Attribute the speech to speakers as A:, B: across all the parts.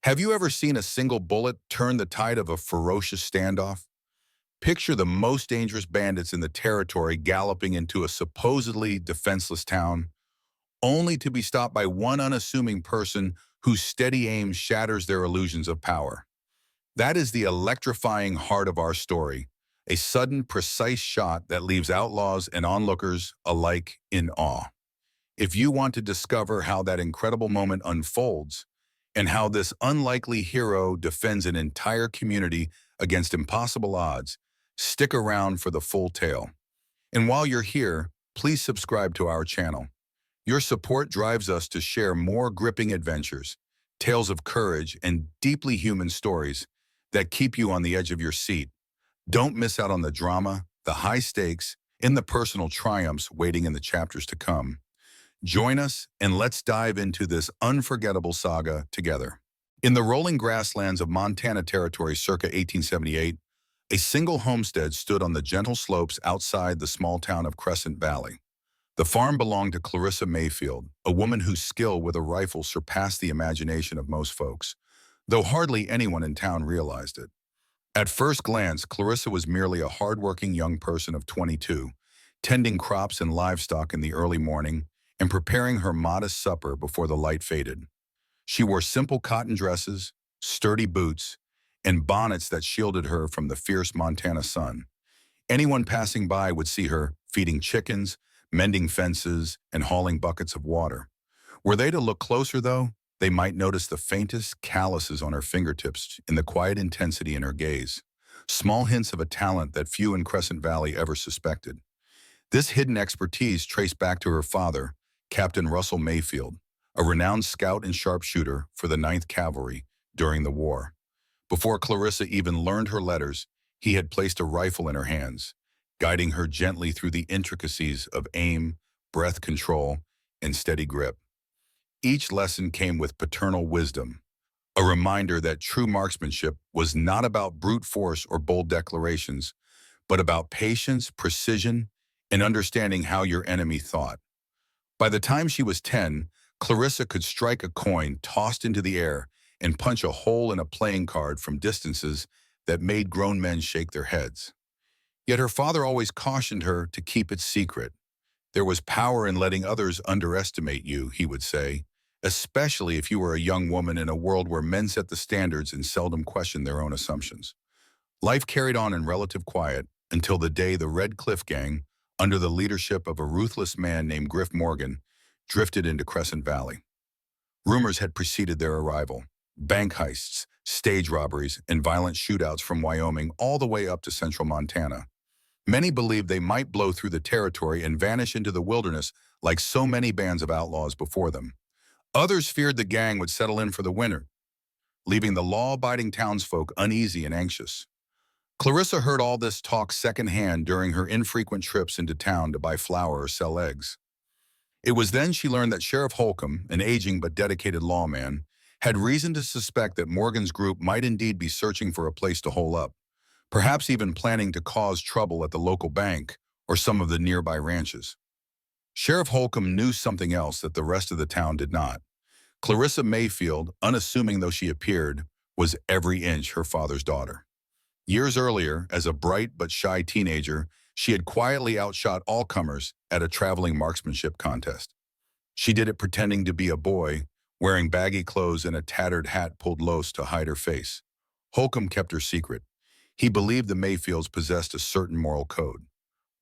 A: Have you ever seen a single bullet turn the tide of a ferocious standoff? Picture the most dangerous bandits in the territory galloping into a supposedly defenseless town, only to be stopped by one unassuming person whose steady aim shatters their illusions of power. That is the electrifying heart of our story, a sudden, precise shot that leaves outlaws and onlookers alike in awe. If you want to discover how that incredible moment unfolds and how this unlikely hero defends an entire community against impossible odds, stick around for the full tale. And while you're here, please subscribe to our channel. Your support drives us to share more gripping adventures, tales of courage, and deeply human stories that keep you on the edge of your seat. Don't miss out on the drama, the high stakes, and the personal triumphs waiting in the chapters to come. Join us and let's dive into this unforgettable saga together. In the rolling grasslands of Montana Territory circa 1878, a single homestead stood on the gentle slopes outside the small town of Crescent Valley. The farm belonged to Clarissa Mayfield, a woman whose skill with a rifle surpassed the imagination of most folks, though hardly anyone in town realized it. At first glance, Clarissa was merely a hardworking young person of 22, tending crops and livestock in the early morning and preparing her modest supper before the light faded. She wore simple cotton dresses, sturdy boots, and bonnets that shielded her from the fierce Montana sun. Anyone passing by would see her feeding chickens, mending fences, and hauling buckets of water. Were they to look closer, though, they might notice the faintest calluses on her fingertips and the quiet intensity in her gaze, small hints of a talent that few in Crescent Valley ever suspected. This hidden expertise traced back to her father, Captain Russell Mayfield, a renowned scout and sharpshooter for the Ninth Cavalry during the war. Before Clarissa even learned her letters, he had placed a rifle in her hands, guiding her gently through the intricacies of aim, breath control, and steady grip. Each lesson came with paternal wisdom, a reminder that true marksmanship was not about brute force or bold declarations, but about patience, precision, and understanding how your enemy thought. By the time she was 10, Clarissa could strike a coin tossed into the air and punch a hole in a playing card from distances that made grown men shake their heads. Yet her father always cautioned her to keep it secret. There was power in letting others underestimate you, he would say, especially if you were a young woman in a world where men set the standards and seldom questioned their own assumptions. Life carried on in relative quiet until the day the Red Cliff Gang, under the leadership of a ruthless man named Griff Morgan, drifted into Crescent Valley. Rumors had preceded their arrival. Bank heists, stage robberies, and violent shootouts from Wyoming all the way up to central Montana. Many believed they might blow through the territory and vanish into the wilderness like so many bands of outlaws before them. Others feared the gang would settle in for the winter, leaving the law-abiding townsfolk uneasy and anxious. Clarissa heard all this talk secondhand during her infrequent trips into town to buy flour or sell eggs. It was then she learned that Sheriff Holcomb, an aging but dedicated lawman, had reason to suspect that Morgan's group might indeed be searching for a place to hole up, perhaps even planning to cause trouble at the local bank or some of the nearby ranches. Sheriff Holcomb knew something else that the rest of the town did not. Clarissa Mayfield, unassuming though she appeared, was every inch her father's daughter. Years earlier, as a bright but shy teenager, she had quietly outshot all comers at a traveling marksmanship contest. She did it pretending to be a boy, wearing baggy clothes and a tattered hat pulled loose to hide her face. Holcomb kept her secret. He believed the Mayfields possessed a certain moral code: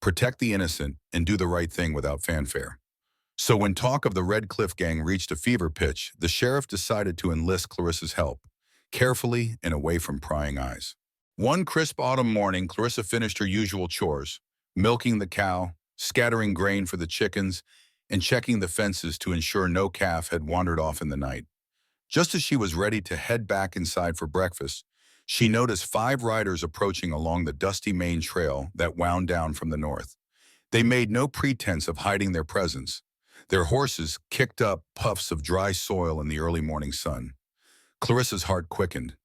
A: protect the innocent and do the right thing without fanfare. So when talk of the Red Cliff Gang reached a fever pitch, the sheriff decided to enlist Clarissa's help, carefully and away from prying eyes. One crisp autumn morning, Clarissa finished her usual chores, milking the cow, scattering grain for the chickens, and checking the fences to ensure no calf had wandered off in the night. Just as she was ready to head back inside for breakfast, she noticed 5 riders approaching along the dusty main trail that wound down from the north. They made no pretense of hiding their presence. Their horses kicked up puffs of dry soil in the early morning sun. Clarissa's heart quickened.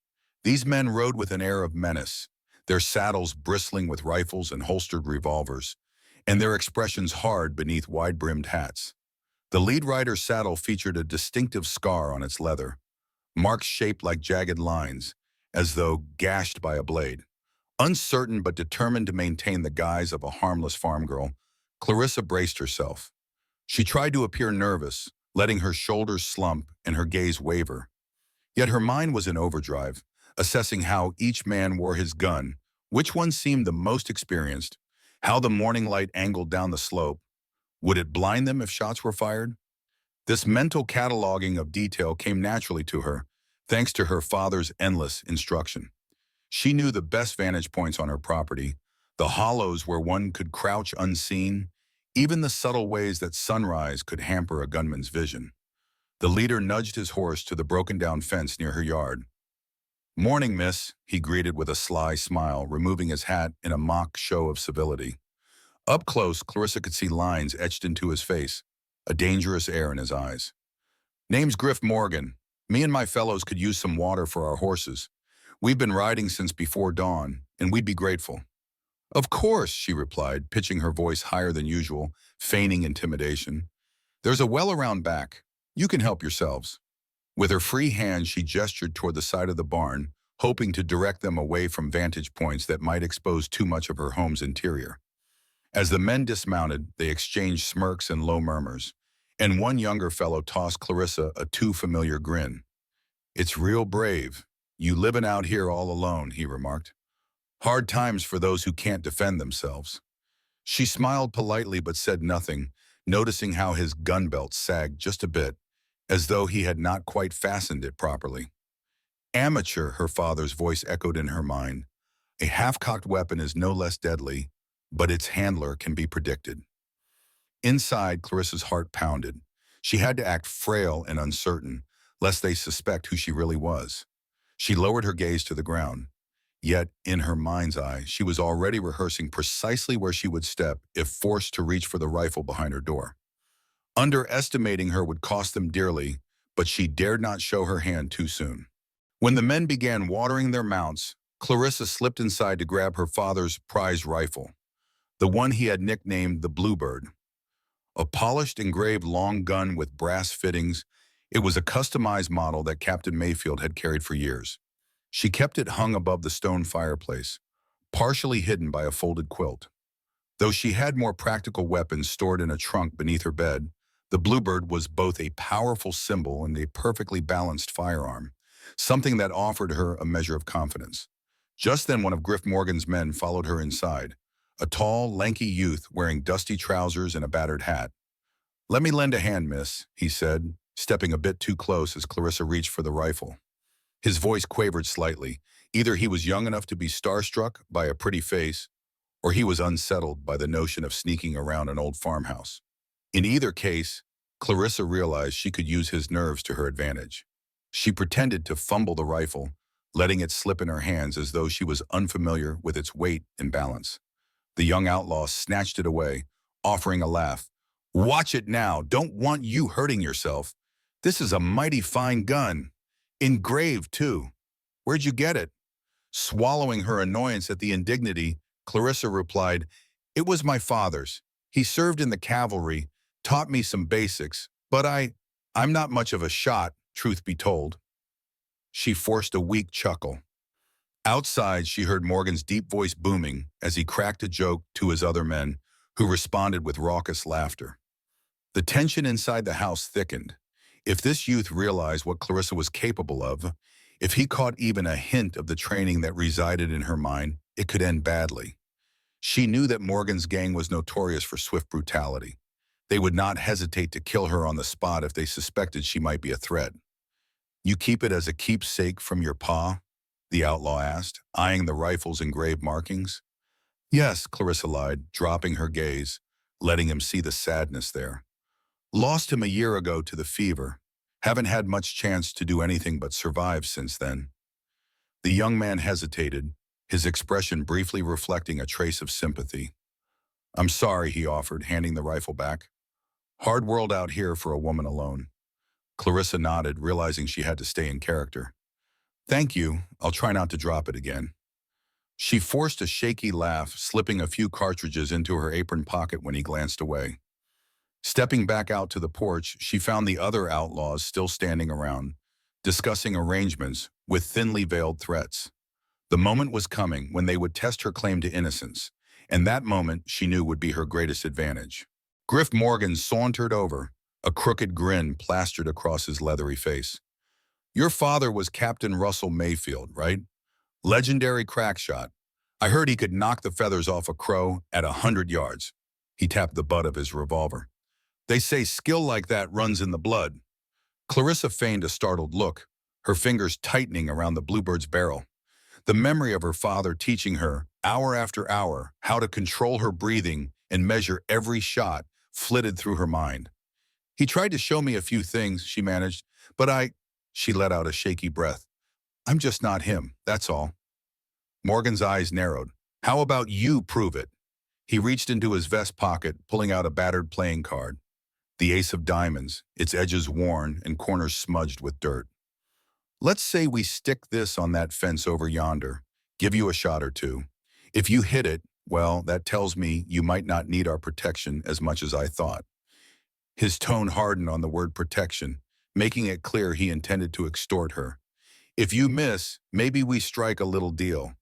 A: These men rode with an air of menace, their saddles bristling with rifles and holstered revolvers, and their expressions hard beneath wide-brimmed hats. The lead rider's saddle featured a distinctive scar on its leather, marks shaped like jagged lines, as though gashed by a blade. Uncertain but determined to maintain the guise of a harmless farm girl, Clarissa braced herself. She tried to appear nervous, letting her shoulders slump and her gaze waver. Yet her mind was in overdrive, assessing how each man wore his gun, which one seemed the most experienced, how the morning light angled down the slope. Would it blind them if shots were fired? This mental cataloging of detail came naturally to her, thanks to her father's endless instruction. She knew the best vantage points on her property, the hollows where one could crouch unseen, even the subtle ways that sunrise could hamper a gunman's vision. The leader nudged his horse to the broken-down fence near her yard. "Morning, miss," he greeted with a sly smile, removing his hat in a mock show of civility. Up close, Clarissa could see lines etched into his face, a dangerous air in his eyes. "Name's Griff Morgan. Me and my fellows could use some water for our horses. We've been riding since before dawn, and we'd be grateful." "Of course," she replied, pitching her voice higher than usual, feigning intimidation. "There's a well around back. You can help yourselves." With her free hand, she gestured toward the side of the barn, hoping to direct them away from vantage points that might expose too much of her home's interior. As the men dismounted, they exchanged smirks and low murmurs, and one younger fellow tossed Clarissa a too familiar grin. "It's real brave. You living out here all alone," he remarked. "Hard times for those who can't defend themselves." She smiled politely but said nothing, noticing how his gun belt sagged just a bit, as though he had not quite fastened it properly. "Amateur," her father's voice echoed in her mind. "A half-cocked weapon is no less deadly, but its handler can be predicted." Inside, Clarissa's heart pounded. She had to act frail and uncertain, lest they suspect who she really was. She lowered her gaze to the ground. Yet, in her mind's eye, she was already rehearsing precisely where she would step if forced to reach for the rifle behind her door. Underestimating her would cost them dearly, but she dared not show her hand too soon. When the men began watering their mounts, Clarissa slipped inside to grab her father's prized rifle, the one he had nicknamed the Bluebird. A polished, engraved long gun with brass fittings, it was a customized model that Captain Mayfield had carried for years. She kept it hung above the stone fireplace, partially hidden by a folded quilt. Though she had more practical weapons stored in a trunk beneath her bed, the Bluebird was both a powerful symbol and a perfectly balanced firearm, something that offered her a measure of confidence. Just then, one of Griff Morgan's men followed her inside, a tall, lanky youth wearing dusty trousers and a battered hat. "Let me lend a hand, miss," he said, stepping a bit too close as Clarissa reached for the rifle. His voice quavered slightly. Either he was young enough to be starstruck by a pretty face, or he was unsettled by the notion of sneaking around an old farmhouse. In either case, Clarissa realized she could use his nerves to her advantage. She pretended to fumble the rifle, letting it slip in her hands as though she was unfamiliar with its weight and balance. The young outlaw snatched it away, offering a laugh. "Watch it now. Don't want you hurting yourself. This is a mighty fine gun. Engraved, too. Where'd you get it?" Swallowing her annoyance at the indignity, Clarissa replied, "It was my father's. He served in the cavalry, taught me some basics, but I'm not much of a shot, truth be told." She forced a weak chuckle. Outside, she heard Morgan's deep voice booming as he cracked a joke to his other men, who responded with raucous laughter. The tension inside the house thickened. If this youth realized what Clarissa was capable of, if he caught even a hint of the training that resided in her mind, it could end badly. She knew that Morgan's gang was notorious for swift brutality. They would not hesitate to kill her on the spot if they suspected she might be a threat. "You keep it as a keepsake from your pa?" the outlaw asked, eyeing the rifle's engraved markings. "Yes," Clarissa lied, dropping her gaze, letting him see the sadness there. "Lost him a year ago to the fever. Haven't had much chance to do anything but survive since then." The young man hesitated, his expression briefly reflecting a trace of sympathy. "I'm sorry," he offered, handing the rifle back. "Hard world out here for a woman alone." Clarissa nodded, realizing she had to stay in character. "Thank you. I'll try not to drop it again." She forced a shaky laugh, slipping a few cartridges into her apron pocket when he glanced away. Stepping back out to the porch, she found the other outlaws still standing around, discussing arrangements with thinly veiled threats. The moment was coming when they would test her claim to innocence, and that moment she knew would be her greatest advantage. Griff Morgan sauntered over, a crooked grin plastered across his leathery face. Your father was Captain Russell Mayfield, right? Legendary crack shot. I heard he could knock the feathers off a crow at 100 yards. He tapped the butt of his revolver. They say skill like that runs in the blood. Clarissa feigned a startled look, her fingers tightening around the bluebird's barrel. The memory of her father teaching her, hour after hour, how to control her breathing and measure every shot flitted through her mind. He tried to show me a few things, she managed, but she let out a shaky breath. I'm just not him, that's all. Morgan's eyes narrowed. How about you prove it? He reached into his vest pocket, pulling out a battered playing card. The ace of diamonds, its edges worn and corners smudged with dirt. Let's say we stick this on that fence over yonder, give you a shot or two. If you hit it, well, that tells me you might not need our protection as much as I thought. His tone hardened on the word protection, making it clear he intended to extort her. If you miss, maybe we strike a little deal.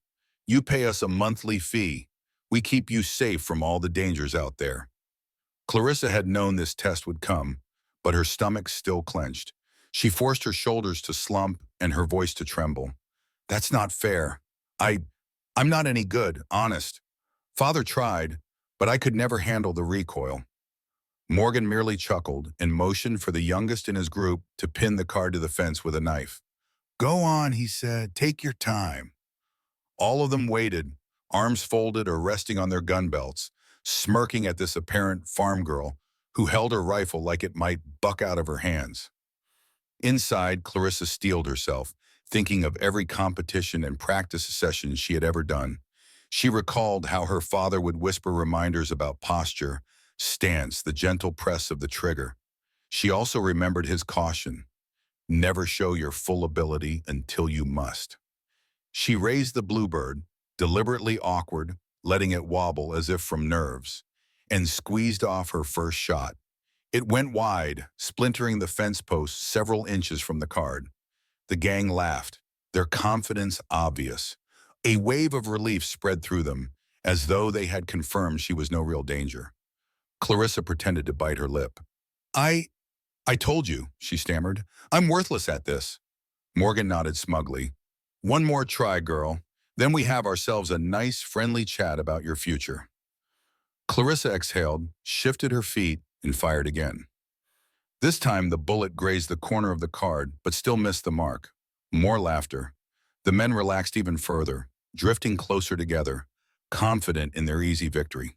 A: You pay us a monthly fee. We keep you safe from all the dangers out there. Clarissa had known this test would come, but her stomach still clenched. She forced her shoulders to slump and her voice to tremble. That's not fair. I'm not any good, honest. Father tried, but I could never handle the recoil. Morgan merely chuckled and motioned for the youngest in his group to pin the card to the fence with a knife. Go on, he said, take your time. All of them waited, arms folded or resting on their gun belts, smirking at this apparent farm girl who held her rifle like it might buck out of her hands. Inside, Clarissa steeled herself, thinking of every competition and practice session she had ever done. She recalled how her father would whisper reminders about posture, stance, the gentle press of the trigger. She also remembered his caution, never show your full ability until you must. She raised the bluebird, deliberately awkward, letting it wobble as if from nerves, and squeezed off her first shot. It went wide, splintering the fence post several inches from the card. The gang laughed, their confidence obvious. A wave of relief spread through them, as though they had confirmed she was no real danger. Clarissa pretended to bite her lip. I told you, she stammered. I'm worthless at this. Morgan nodded smugly. One more try, girl. Then we have ourselves a nice, friendly chat about your future. Clarissa exhaled, shifted her feet, and fired again. This time the bullet grazed the corner of the card, but still missed the mark. More laughter. The men relaxed even further, drifting closer together, confident in their easy victory.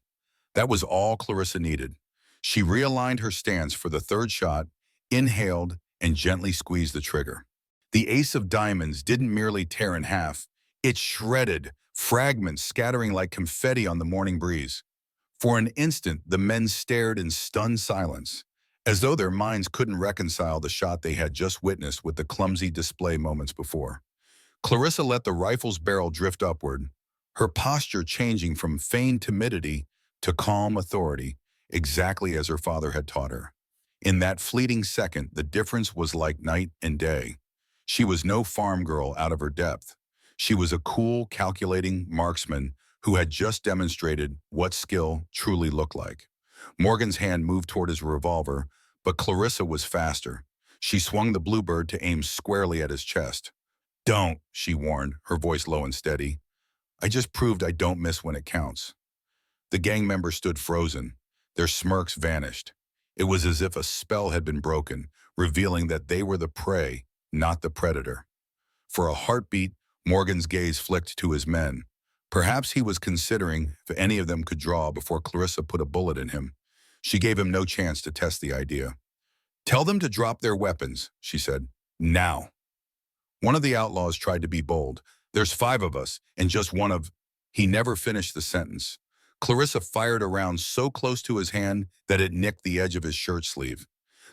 A: That was all Clarissa needed. She realigned her stance for the third shot, inhaled, and gently squeezed the trigger. The ace of diamonds didn't merely tear in half, it shredded, fragments scattering like confetti on the morning breeze. For an instant, the men stared in stunned silence, as though their minds couldn't reconcile the shot they had just witnessed with the clumsy display moments before. Clarissa let the rifle's barrel drift upward, her posture changing from feigned timidity to calm authority, exactly as her father had taught her. In that fleeting second, the difference was like night and day. She was no farm girl out of her depth. She was a cool, calculating marksman who had just demonstrated what skill truly looked like. Morgan's hand moved toward his revolver, but Clarissa was faster. She swung the bluebird to aim squarely at his chest. Don't, she warned, her voice low and steady. I just proved I don't miss when it counts. The gang members stood frozen. Their smirks vanished. It was as if a spell had been broken, revealing that they were the prey, not the predator. For a heartbeat, Morgan's gaze flicked to his men. Perhaps he was considering if any of them could draw before Clarissa put a bullet in him. She gave him no chance to test the idea. Tell them to drop their weapons, she said. Now. One of the outlaws tried to be bold. There's 5 of us, and just one of... He never finished the sentence. Clarissa fired a round so close to his hand that it nicked the edge of his shirt sleeve.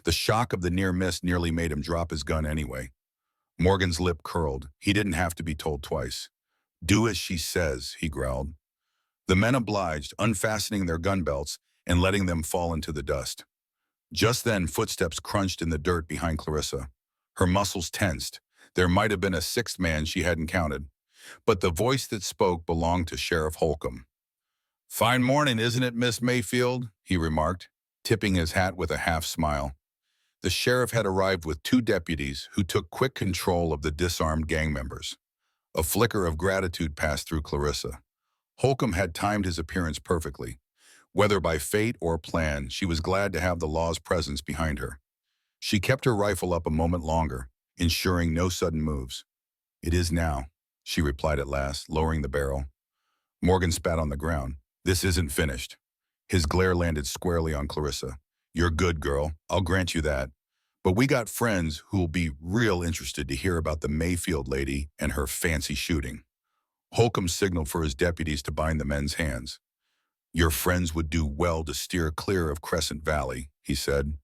A: The shock of the near miss nearly made him drop his gun anyway. Morgan's lip curled. He didn't have to be told twice. Do as she says, he growled. The men obliged, unfastening their gun belts and letting them fall into the dust. Just then, footsteps crunched in the dirt behind Clarissa. Her muscles tensed, There might have been a sixth man she hadn't counted, but the voice that spoke belonged to Sheriff Holcomb. "Fine morning, isn't it, Miss Mayfield?" he remarked, tipping his hat with a half-smile. The sheriff had arrived with two deputies who took quick control of the disarmed gang members. A flicker of gratitude passed through Clarissa. Holcomb had timed his appearance perfectly. Whether by fate or plan, she was glad to have the law's presence behind her. She kept her rifle up a moment longer, ensuring no sudden moves. "It is now," she replied at last, lowering the barrel. Morgan spat on the ground. "This isn't finished." His glare landed squarely on Clarissa. "You're good, girl. I'll grant you that. But we got friends who'll be real interested to hear about the Mayfield lady and her fancy shooting." Holcomb signaled for his deputies to bind the men's hands. "Your friends would do well to steer clear of Crescent Valley," he said,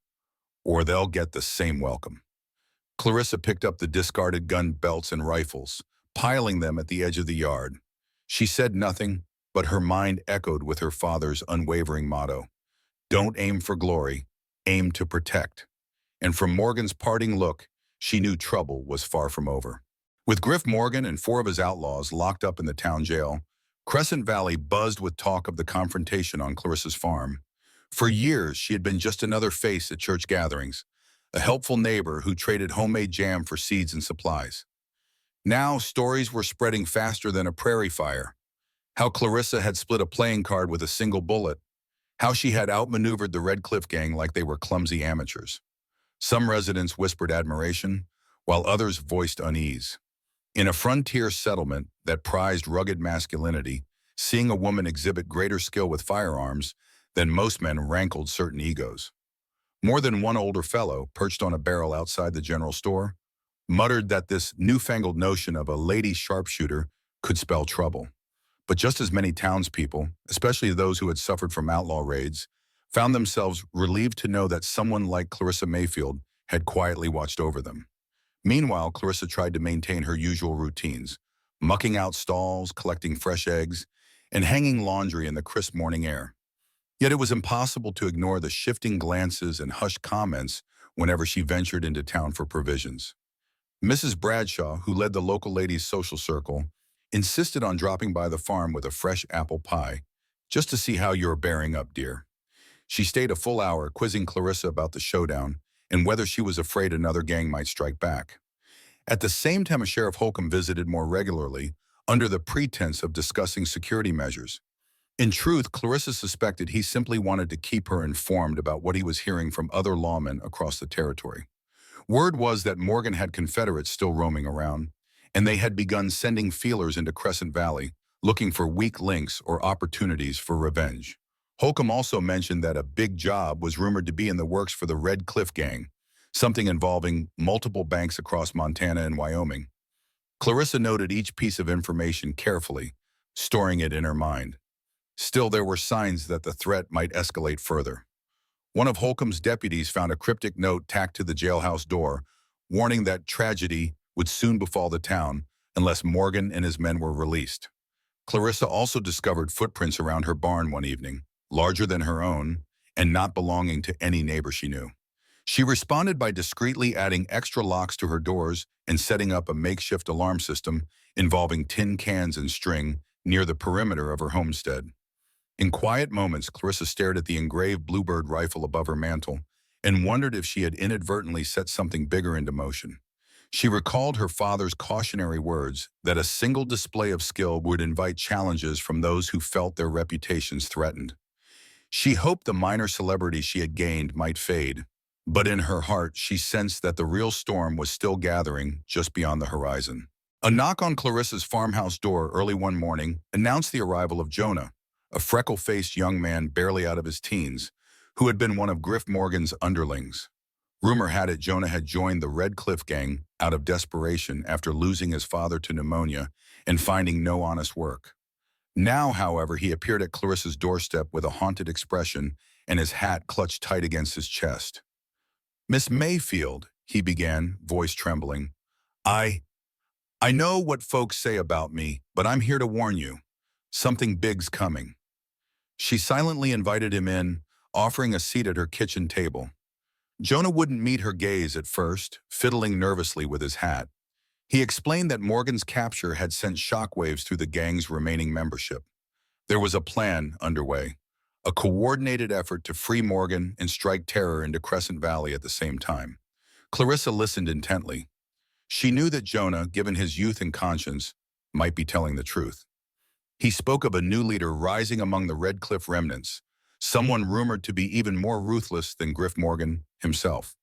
A: "or they'll get the same welcome." Clarissa picked up the discarded gun belts and rifles, piling them at the edge of the yard. She said nothing, but her mind echoed with her father's unwavering motto: "Don't aim for glory, aim to protect." And from Morgan's parting look, she knew trouble was far from over. With Griff Morgan and four of his outlaws locked up in the town jail, Crescent Valley buzzed with talk of the confrontation on Clarissa's farm. For years, she had been just another face at church gatherings, a helpful neighbor who traded homemade jam for seeds and supplies. Now, stories were spreading faster than a prairie fire. How Clarissa had split a playing card with a single bullet. How she had outmaneuvered the Red Cliff Gang like they were clumsy amateurs. Some residents whispered admiration, while others voiced unease. In a frontier settlement that prized rugged masculinity, seeing a woman exhibit greater skill with firearms than most men rankled certain egos. More than one older fellow, perched on a barrel outside the general store, muttered that this newfangled notion of a lady sharpshooter could spell trouble. But just as many townspeople, especially those who had suffered from outlaw raids, found themselves relieved to know that someone like Clarissa Mayfield had quietly watched over them. Meanwhile, Clarissa tried to maintain her usual routines, mucking out stalls, collecting fresh eggs, and hanging laundry in the crisp morning air. Yet it was impossible to ignore the shifting glances and hushed comments whenever she ventured into town for provisions. Mrs. Bradshaw, who led the local ladies' social circle, insisted on dropping by the farm with a fresh apple pie, just to see how you're bearing up, dear. She stayed a full hour quizzing Clarissa about the showdown and whether she was afraid another gang might strike back. At the same time, Sheriff Holcomb visited more regularly under the pretense of discussing security measures. In truth, Clarissa suspected he simply wanted to keep her informed about what he was hearing from other lawmen across the territory. Word was that Morgan had Confederates still roaming around, and they had begun sending feelers into Crescent Valley, looking for weak links or opportunities for revenge. Holcomb also mentioned that a big job was rumored to be in the works for the Red Cliff Gang, something involving multiple banks across Montana and Wyoming. Clarissa noted each piece of information carefully, storing it in her mind. Still, there were signs that the threat might escalate further. One of Holcomb's deputies found a cryptic note tacked to the jailhouse door, warning that tragedy would soon befall the town unless Morgan and his men were released. Clarissa also discovered footprints around her barn one evening, larger than her own, and not belonging to any neighbor she knew. She responded by discreetly adding extra locks to her doors and setting up a makeshift alarm system involving tin cans and string near the perimeter of her homestead. In quiet moments, Clarissa stared at the engraved bluebird rifle above her mantel and wondered if she had inadvertently set something bigger into motion. She recalled her father's cautionary words that a single display of skill would invite challenges from those who felt their reputations threatened. She hoped the minor celebrity she had gained might fade, but in her heart she sensed that the real storm was still gathering just beyond the horizon. A knock on Clarissa's farmhouse door early one morning announced the arrival of Jonah, a freckle-faced young man barely out of his teens, who had been one of Griff Morgan's underlings. Rumor had it Jonah had joined the Red Cliff Gang out of desperation after losing his father to pneumonia and finding no honest work. Now, however, he appeared at Clarissa's doorstep with a haunted expression and his hat clutched tight against his chest. "Miss Mayfield," he began, voice trembling, I know what folks say about me, but I'm here to warn you. Something big's coming." She silently invited him in, offering a seat at her kitchen table. Jonah wouldn't meet her gaze at first, fiddling nervously with his hat. He explained that Morgan's capture had sent shockwaves through the gang's remaining membership. There was a plan underway, a coordinated effort to free Morgan and strike terror into Crescent Valley at the same time. Clarissa listened intently. She knew that Jonah, given his youth and conscience, might be telling the truth. He spoke of a new leader rising among the Red Cliff remnants, someone rumored to be even more ruthless than Griff Morgan himself.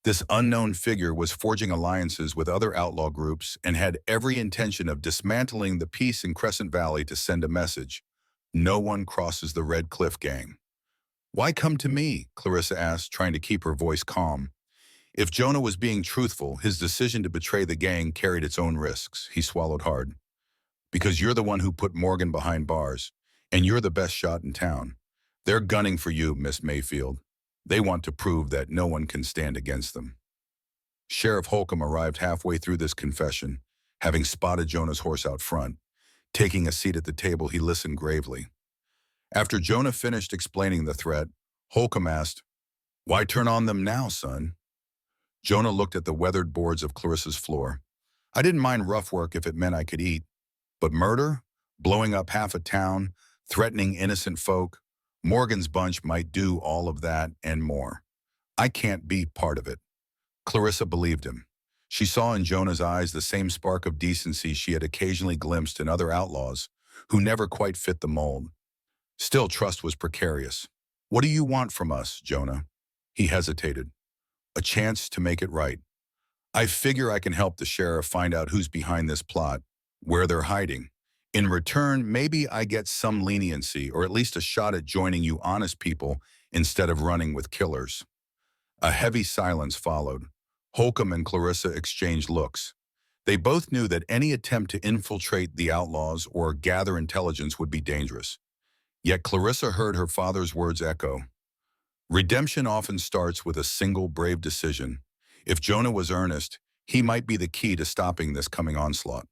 A: This unknown figure was forging alliances with other outlaw groups and had every intention of dismantling the peace in Crescent Valley to send a message. No one crosses the Red Cliff gang. Why come to me? Clarissa asked, trying to keep her voice calm. If Jonah was being truthful, his decision to betray the gang carried its own risks. He swallowed hard. Because you're the one who put Morgan behind bars, and you're the best shot in town. They're gunning for you, Miss Mayfield. They want to prove that no one can stand against them. Sheriff Holcomb arrived halfway through this confession, having spotted Jonah's horse out front. Taking a seat at the table, he listened gravely. After Jonah finished explaining the threat, Holcomb asked, "Why turn on them now, son?" Jonah looked at the weathered boards of Clarissa's floor. "I didn't mind rough work if it meant I could eat. But murder? Blowing up half a town? Threatening innocent folk? Morgan's bunch might do all of that and more. I can't be part of it." Clarissa believed him. She saw in Jonah's eyes the same spark of decency she had occasionally glimpsed in other outlaws who never quite fit the mold. Still, trust was precarious. "What do you want from us, Jonah?" He hesitated. "A chance to make it right. I figure I can help the sheriff find out who's behind this plot, where they're hiding. In return, maybe I get some leniency or at least a shot at joining you honest people instead of running with killers." A heavy silence followed. Holcomb and Clarissa exchanged looks. They both knew that any attempt to infiltrate the outlaws or gather intelligence would be dangerous. Yet Clarissa heard her father's words echo. Redemption often starts with a single brave decision. If Jonah was earnest, he might be the key to stopping this coming onslaught.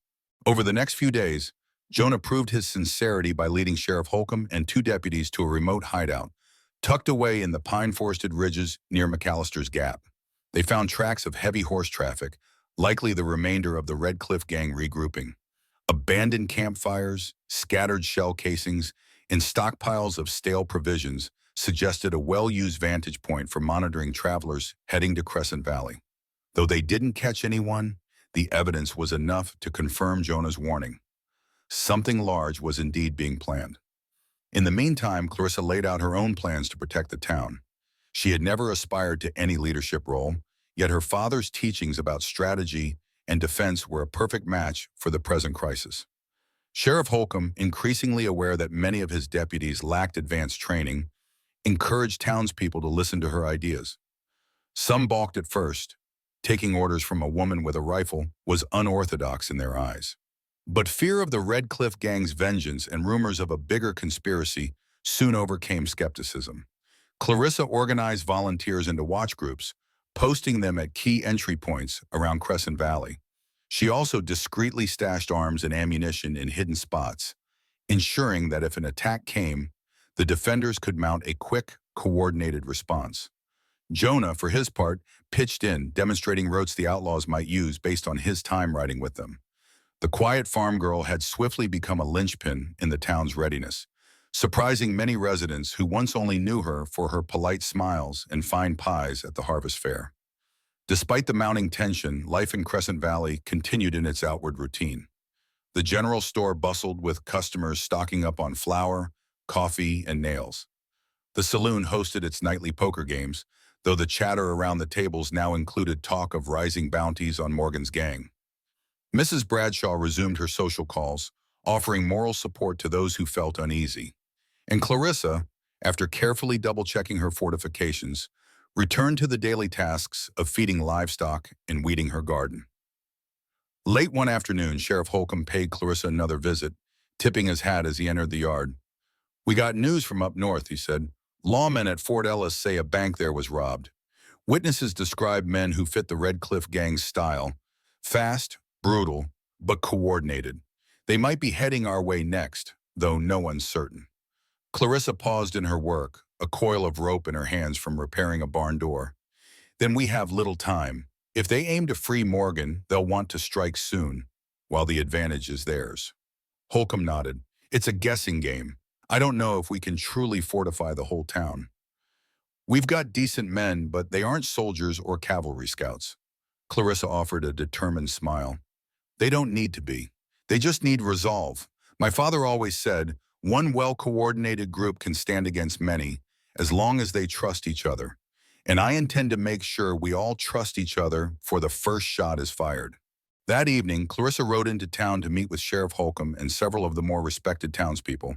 A: Over the next few days, Jonah proved his sincerity by leading Sheriff Holcomb and two deputies to a remote hideout, tucked away in the pine-forested ridges near McAllister's Gap. They found tracks of heavy horse traffic, likely the remainder of the Red Cliff gang regrouping. Abandoned campfires, scattered shell casings, and stockpiles of stale provisions suggested a well-used vantage point for monitoring travelers heading to Crescent Valley. Though they didn't catch anyone, the evidence was enough to confirm Jonah's warning. Something large was indeed being planned. In the meantime, Clarissa laid out her own plans to protect the town. She had never aspired to any leadership role, yet her father's teachings about strategy and defense were a perfect match for the present crisis. Sheriff Holcomb, increasingly aware that many of his deputies lacked advanced training, encouraged townspeople to listen to her ideas. Some balked at first. Taking orders from a woman with a rifle was unorthodox in their eyes. But fear of the Red Cliff gang's vengeance and rumors of a bigger conspiracy soon overcame skepticism. Clarissa organized volunteers into watch groups, posting them at key entry points around Crescent Valley. She also discreetly stashed arms and ammunition in hidden spots, ensuring that if an attack came, the defenders could mount a quick, coordinated response. Jonah, for his part, pitched in, demonstrating routes the outlaws might use based on his time riding with them. The quiet farm girl had swiftly become a linchpin in the town's readiness, surprising many residents who once only knew her for her polite smiles and fine pies at the harvest fair. Despite the mounting tension, life in Crescent Valley continued in its outward routine. The general store bustled with customers stocking up on flour, coffee, and nails. The saloon hosted its nightly poker games, though the chatter around the tables now included talk of rising bounties on Morgan's gang. Mrs. Bradshaw resumed her social calls, offering moral support to those who felt uneasy. And Clarissa, after carefully double-checking her fortifications, returned to the daily tasks of feeding livestock and weeding her garden. Late one afternoon, Sheriff Holcomb paid Clarissa another visit, tipping his hat as he entered the yard. "We got news from up north," he said. "Lawmen at Fort Ellis say a bank there was robbed. Witnesses describe men who fit the Red Cliff gang's style. Fast, brutal, but coordinated. They might be heading our way next, though no one's certain." Clarissa paused in her work, a coil of rope in her hands from repairing a barn door. "Then we have little time. If they aim to free Morgan, they'll want to strike soon, while the advantage is theirs. Holcomb nodded. It's a guessing game. I don't know if we can truly fortify the whole town. We've got decent men, but they aren't soldiers or cavalry scouts. Clarissa offered a determined smile. They don't need to be. They just need resolve. My father always said, one well-coordinated group can stand against many, as long as they trust each other. And I intend to make sure we all trust each other before the first shot is fired. That evening, Clarissa rode into town to meet with Sheriff Holcomb and several of the more respected townspeople.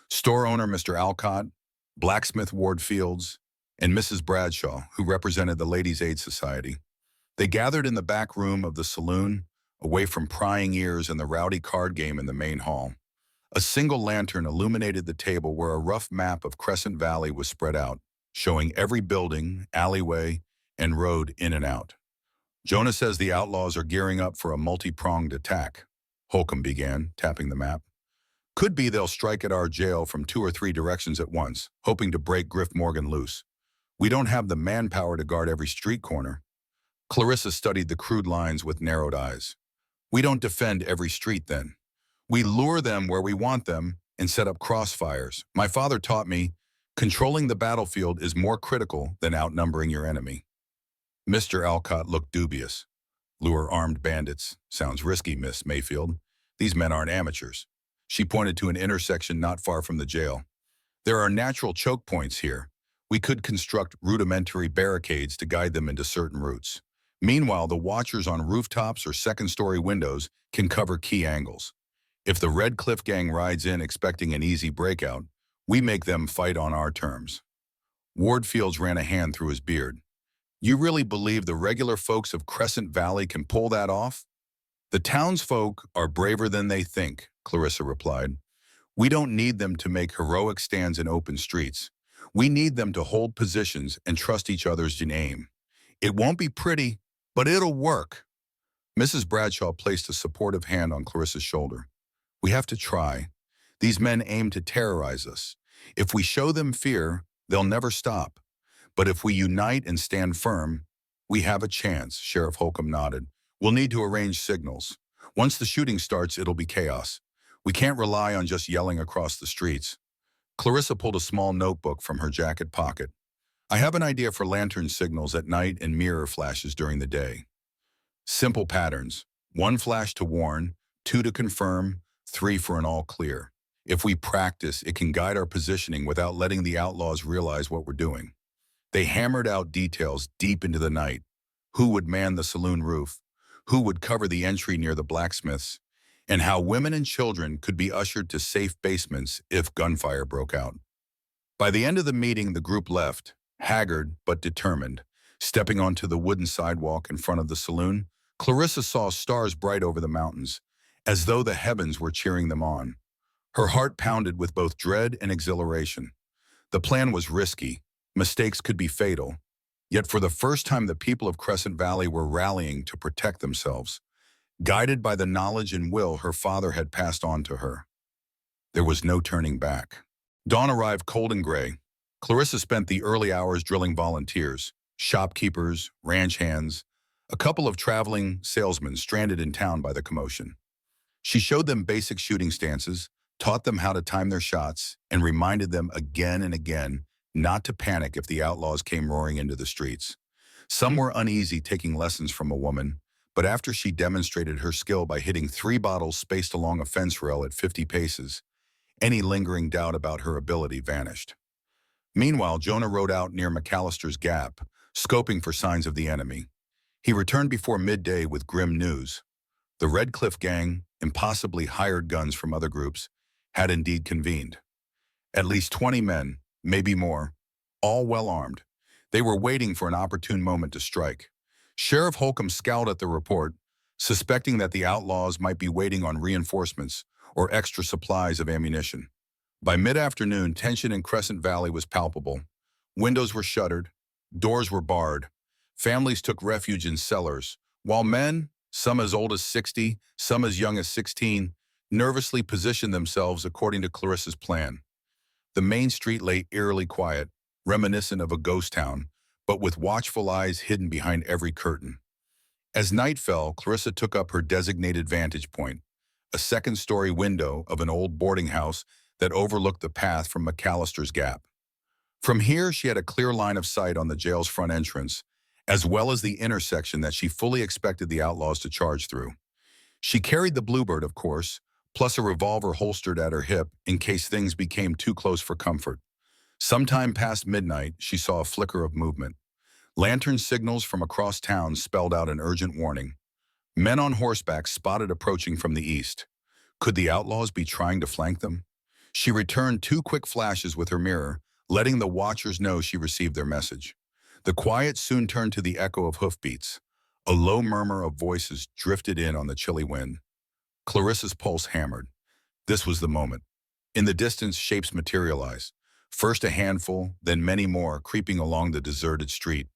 A: Store owner Mr. Alcott, blacksmith Ward Fields, and Mrs. Bradshaw, who represented the Ladies' Aid Society. They gathered in the back room of the saloon, away from prying ears and the rowdy card game in the main hall. A single lantern illuminated the table where a rough map of Crescent Valley was spread out, showing every building, alleyway, and road in and out. Jonah says the outlaws are gearing up for a multi-pronged attack, Holcomb began, tapping the map. Could be they'll strike at our jail from 2 or 3 directions at once, hoping to break Griff Morgan loose. We don't have the manpower to guard every street corner. Clarissa studied the crude lines with narrowed eyes. We don't defend every street then. We lure them where we want them and set up crossfires. My father taught me, controlling the battlefield is more critical than outnumbering your enemy. Mr. Alcott looked dubious. Lure armed bandits. Sounds risky, Miss Mayfield. These men aren't amateurs. She pointed to an intersection not far from the jail. There are natural choke points here. We could construct rudimentary barricades to guide them into certain routes. Meanwhile, the watchers on rooftops or second-story windows can cover key angles. If the Red Cliff Gang rides in expecting an easy breakout, we make them fight on our terms. Ward Fields ran a hand through his beard. You really believe the regular folks of Crescent Valley can pull that off? The townsfolk are braver than they think, Clarissa replied. We don't need them to make heroic stands in open streets. We need them to hold positions and trust each other's aim. It won't be pretty, but it'll work. Mrs. Bradshaw placed a supportive hand on Clarissa's shoulder. We have to try. These men aim to terrorize us. If we show them fear, they'll never stop. But if we unite and stand firm, we have a chance, Sheriff Holcomb nodded. We'll need to arrange signals. Once the shooting starts, it'll be chaos. We can't rely on just yelling across the streets. Clarissa pulled a small notebook from her jacket pocket. I have an idea for lantern signals at night and mirror flashes during the day. Simple patterns. 1 flash to warn, 2 to confirm, 3 for an all clear. If we practice, it can guide our positioning without letting the outlaws realize what we're doing. They hammered out details deep into the night. Who would man the saloon roof? Who would cover the entry near the blacksmiths? And how women and children could be ushered to safe basements if gunfire broke out. By the end of the meeting, the group left, haggard but determined. Stepping onto the wooden sidewalk in front of the saloon, Clarissa saw stars bright over the mountains, as though the heavens were cheering them on. Her heart pounded with both dread and exhilaration. The plan was risky. Mistakes could be fatal. Yet for the first time, the people of Crescent Valley were rallying to protect themselves, guided by the knowledge and will her father had passed on to her. There was no turning back. Dawn arrived cold and gray. Clarissa spent the early hours drilling volunteers, shopkeepers, ranch hands, a couple of traveling salesmen stranded in town by the commotion. She showed them basic shooting stances, taught them how to time their shots, and reminded them again and again not to panic if the outlaws came roaring into the streets. Some were uneasy taking lessons from a woman, but after she demonstrated her skill by hitting 3 bottles spaced along a fence rail at 50 paces, any lingering doubt about her ability vanished. Meanwhile, Jonah rode out near McAllister's Gap, scoping for signs of the enemy. He returned before midday with grim news. The Red Cliff Gang, impossibly hired guns from other groups, had indeed convened. At least 20 men, maybe more, all well armed. They were waiting for an opportune moment to strike. Sheriff Holcomb scowled at the report, suspecting that the outlaws might be waiting on reinforcements or extra supplies of ammunition. By mid-afternoon, tension in Crescent Valley was palpable. Windows were shuttered, doors were barred, families took refuge in cellars, while men, some as old as 60, some as young as 16, nervously positioned themselves according to Clarissa's plan. The main street lay eerily quiet, reminiscent of a ghost town, but with watchful eyes hidden behind every curtain. As night fell, Clarissa took up her designated vantage point, a second-story window of an old boarding house that overlooked the path from McAllister's Gap. From here, she had a clear line of sight on the jail's front entrance, as well as the intersection that she fully expected the outlaws to charge through. She carried the Bluebird, of course, plus a revolver holstered at her hip in case things became too close for comfort. Sometime past midnight, she saw a flicker of movement. Lantern signals from across town spelled out an urgent warning. Men on horseback spotted approaching from the east. Could the outlaws be trying to flank them? She returned 2 quick flashes with her mirror, letting the watchers know she received their message. The quiet soon turned to the echo of hoofbeats. A low murmur of voices drifted in on the chilly wind. Clarissa's pulse hammered. This was the moment. In the distance, shapes materialized. First a handful, then many more, creeping along the deserted street.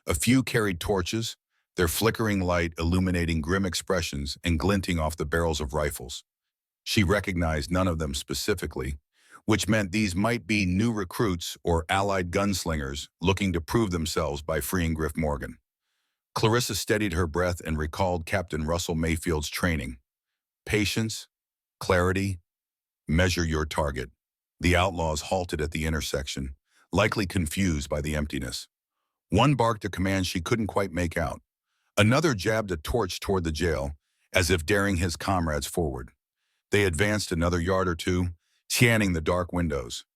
A: A few carried torches, their flickering light illuminating grim expressions and glinting off the barrels of rifles. She recognized none of them specifically, which meant these might be new recruits or allied gunslingers looking to prove themselves by freeing Griff Morgan. Clarissa steadied her breath and recalled Captain Russell Mayfield's training. Patience, clarity, measure your target. The outlaws halted at the intersection, likely confused by the emptiness. One barked a command she couldn't quite make out. Another jabbed a torch toward the jail, as if daring his comrades forward. They advanced another yard or two, scanning the dark windows.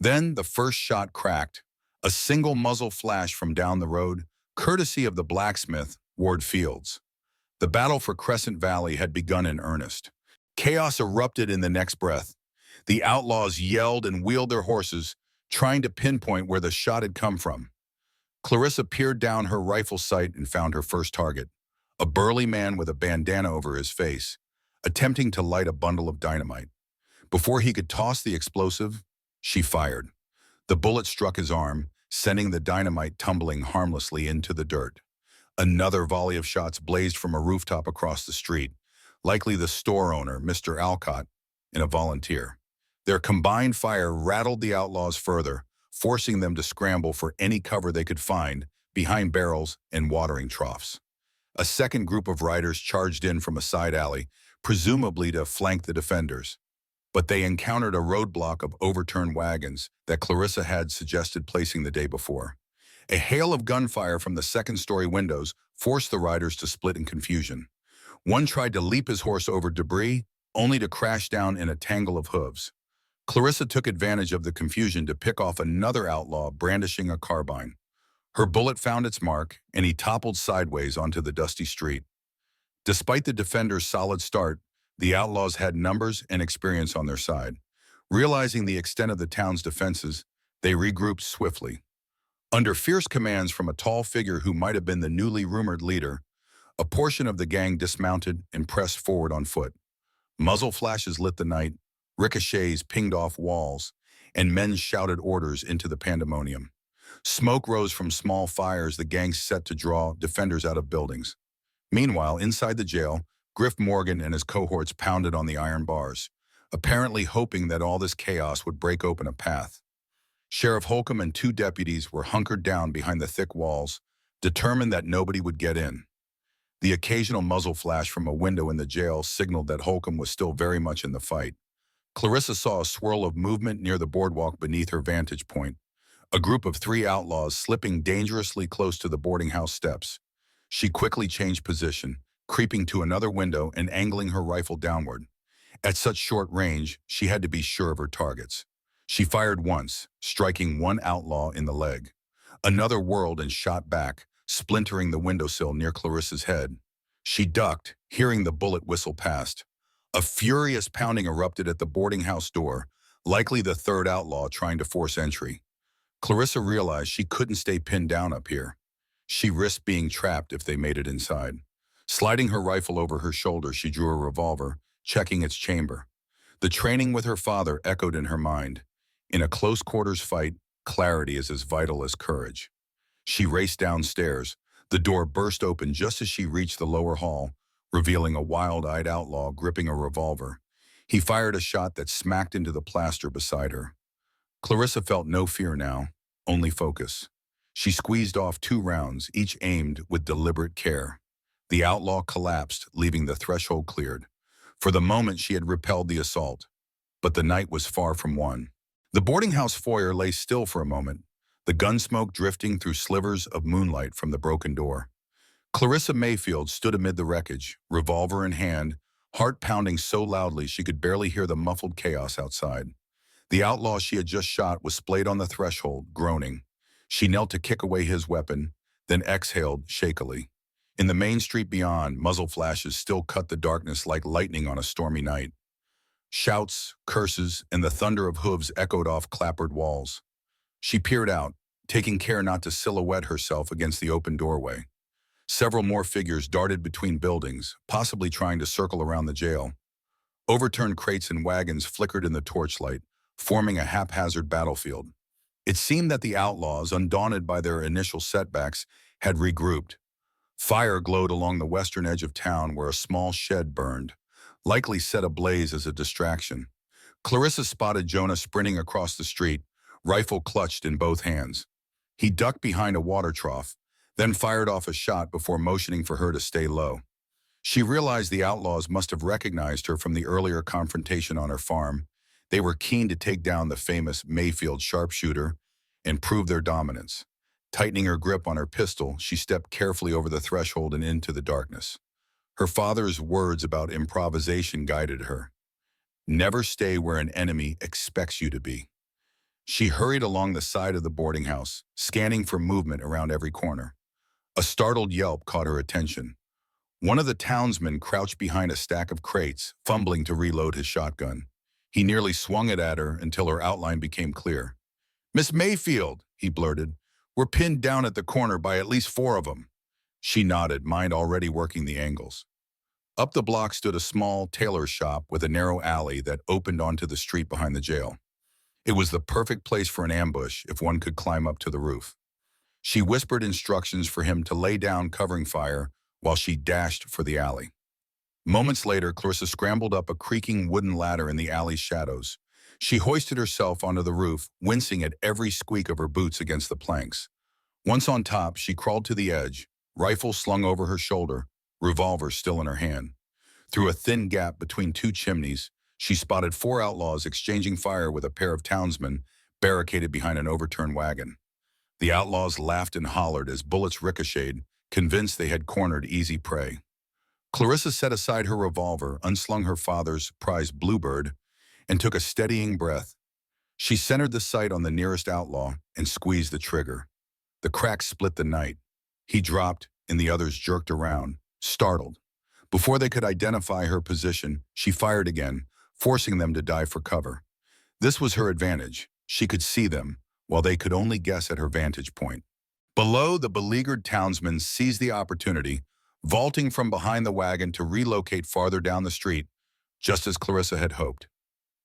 A: Then the first shot cracked, a single muzzle flash from down the road, courtesy of the blacksmith, Ward Fields. The battle for Crescent Valley had begun in earnest. Chaos erupted in the next breath. The outlaws yelled and wheeled their horses, trying to pinpoint where the shot had come from. Clarissa peered down her rifle sight and found her first target, a burly man with a bandana over his face, attempting to light a bundle of dynamite. Before he could toss the explosive, she fired. The bullet struck his arm, sending the dynamite tumbling harmlessly into the dirt. Another volley of shots blazed from a rooftop across the street, likely the store owner, Mr. Alcott, and a volunteer. Their combined fire rattled the outlaws further, forcing them to scramble for any cover they could find behind barrels and watering troughs. A second group of riders charged in from a side alley, presumably to flank the defenders. But they encountered a roadblock of overturned wagons that Clarissa had suggested placing the day before. A hail of gunfire from the second-story windows forced the riders to split in confusion. One tried to leap his horse over debris, only to crash down in a tangle of hooves. Clarissa took advantage of the confusion to pick off another outlaw brandishing a carbine. Her bullet found its mark, and he toppled sideways onto the dusty street. Despite the defenders' solid start, the outlaws had numbers and experience on their side. Realizing the extent of the town's defenses, they regrouped swiftly. Under fierce commands from a tall figure who might have been the newly rumored leader, a portion of the gang dismounted and pressed forward on foot. Muzzle flashes lit the night, ricochets pinged off walls, and men shouted orders into the pandemonium. Smoke rose from small fires the gang set to draw defenders out of buildings. Meanwhile, inside the jail, Griff Morgan and his cohorts pounded on the iron bars, apparently hoping that all this chaos would break open a path. Sheriff Holcomb and 2 deputies were hunkered down behind the thick walls, determined that nobody would get in. The occasional muzzle flash from a window in the jail signaled that Holcomb was still very much in the fight. Clarissa saw a swirl of movement near the boardwalk beneath her vantage point, a group of 3 outlaws slipping dangerously close to the boarding house steps. She quickly changed position, creeping to another window and angling her rifle downward. At such short range, she had to be sure of her targets. She fired once, striking one outlaw in the leg. Another whirled and shot back, splintering the windowsill near Clarissa's head. She ducked, hearing the bullet whistle past. A furious pounding erupted at the boarding house door, likely the 3rd outlaw trying to force entry. Clarissa realized she couldn't stay pinned down up here. She risked being trapped if they made it inside. Sliding her rifle over her shoulder, she drew a revolver, checking its chamber. The training with her father echoed in her mind. In a close-quarters fight, clarity is as vital as courage. She raced downstairs. The door burst open just as she reached the lower hall, revealing a wild-eyed outlaw gripping a revolver. He fired a shot that smacked into the plaster beside her. Clarissa felt no fear now, only focus. She squeezed off 2 rounds, each aimed with deliberate care. The outlaw collapsed, leaving the threshold cleared. For the moment, she had repelled the assault, but the night was far from won. The boarding house foyer lay still for a moment, the gun smoke drifting through slivers of moonlight from the broken door. Clarissa Mayfield stood amid the wreckage, revolver in hand, heart pounding so loudly she could barely hear the muffled chaos outside. The outlaw she had just shot was splayed on the threshold, groaning. She knelt to kick away his weapon, then exhaled shakily. In the main street beyond, muzzle flashes still cut the darkness like lightning on a stormy night. Shouts, curses, and the thunder of hooves echoed off clappered walls. She peered out, taking care not to silhouette herself against the open doorway. Several more figures darted between buildings, possibly trying to circle around the jail. Overturned crates and wagons flickered in the torchlight, forming a haphazard battlefield. It seemed that the outlaws, undaunted by their initial setbacks, had regrouped. Fire glowed along the western edge of town where a small shed burned, likely set ablaze as a distraction. Clarissa spotted Jonah sprinting across the street, rifle clutched in both hands. He ducked behind a water trough, then fired off a shot before motioning for her to stay low. She realized the outlaws must have recognized her from the earlier confrontation on her farm. They were keen to take down the famous Mayfield sharpshooter and prove their dominance. Tightening her grip on her pistol, she stepped carefully over the threshold and into the darkness. Her father's words about improvisation guided her. Never stay where an enemy expects you to be. She hurried along the side of the boarding house, scanning for movement around every corner. A startled yelp caught her attention. One of the townsmen crouched behind a stack of crates, fumbling to reload his shotgun. He nearly swung it at her until her outline became clear. "Miss Mayfield," he blurted, "we're pinned down at the corner by at least 4 of them." She nodded, mind already working the angles. Up the block stood a small tailor shop with a narrow alley that opened onto the street behind the jail. It was the perfect place for an ambush if one could climb up to the roof. She whispered instructions for him to lay down covering fire while she dashed for the alley. Moments later, Clarissa scrambled up a creaking wooden ladder in the alley's shadows. She hoisted herself onto the roof, wincing at every squeak of her boots against the planks. Once on top, she crawled to the edge, rifle slung over her shoulder, revolver still in her hand. Through a thin gap between 2 chimneys, she spotted 4 outlaws exchanging fire with a pair of townsmen barricaded behind an overturned wagon. The outlaws laughed and hollered as bullets ricocheted, convinced they had cornered easy prey. Clarissa set aside her revolver, unslung her father's prized bluebird, and took a steadying breath. She centered the sight on the nearest outlaw and squeezed the trigger. The crack split the night. He dropped, and the others jerked around, startled. Before they could identify her position, she fired again, forcing them to dive for cover. This was her advantage. She could see them, while they could only guess at her vantage point. Below, the beleaguered townsmen seized the opportunity, vaulting from behind the wagon to relocate farther down the street, just as Clarissa had hoped.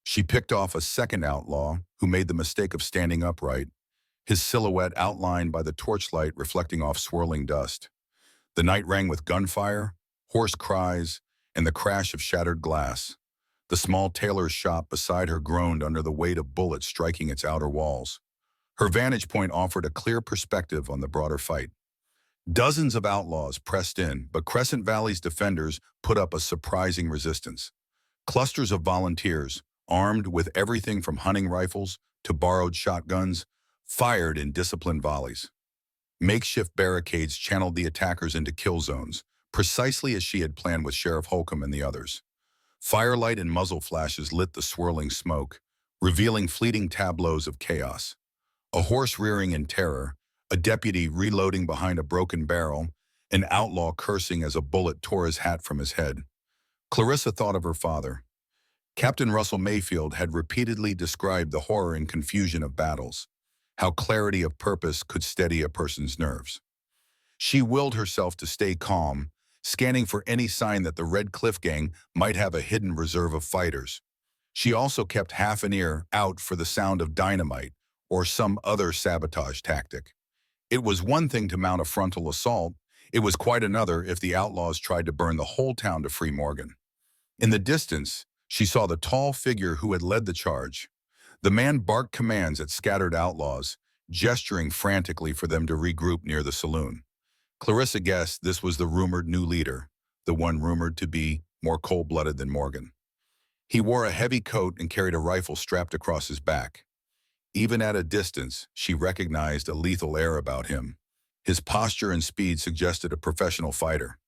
A: She picked off a second outlaw who made the mistake of standing upright, his silhouette outlined by the torchlight reflecting off swirling dust. The night rang with gunfire, hoarse cries, and the crash of shattered glass. The small tailor's shop beside her groaned under the weight of bullets striking its outer walls. Her vantage point offered a clear perspective on the broader fight. Dozens of outlaws pressed in, but Crescent Valley's defenders put up a surprising resistance. Clusters of volunteers, armed with everything from hunting rifles to borrowed shotguns, fired in disciplined volleys. Makeshift barricades channeled the attackers into kill zones, precisely as she had planned with Sheriff Holcomb and the others. Firelight and muzzle flashes lit the swirling smoke, revealing fleeting tableaus of chaos. A horse rearing in terror, a deputy reloading behind a broken barrel, an outlaw cursing as a bullet tore his hat from his head. Clarissa thought of her father. Captain Russell Mayfield had repeatedly described the horror and confusion of battles, how clarity of purpose could steady a person's nerves. She willed herself to stay calm, scanning for any sign that the Red Cliff Gang might have a hidden reserve of fighters. She also kept half an ear out for the sound of dynamite or some other sabotage tactic. It was one thing to mount a frontal assault. It was quite another if the outlaws tried to burn the whole town to free Morgan. In the distance, she saw the tall figure who had led the charge. The man barked commands at scattered outlaws, gesturing frantically for them to regroup near the saloon. Clarissa guessed this was the rumored new leader, the one rumored to be more cold-blooded than Morgan. He wore a heavy coat and carried a rifle strapped across his back. Even at a distance, she recognized a lethal air about him. His posture and speed suggested a professional fighter.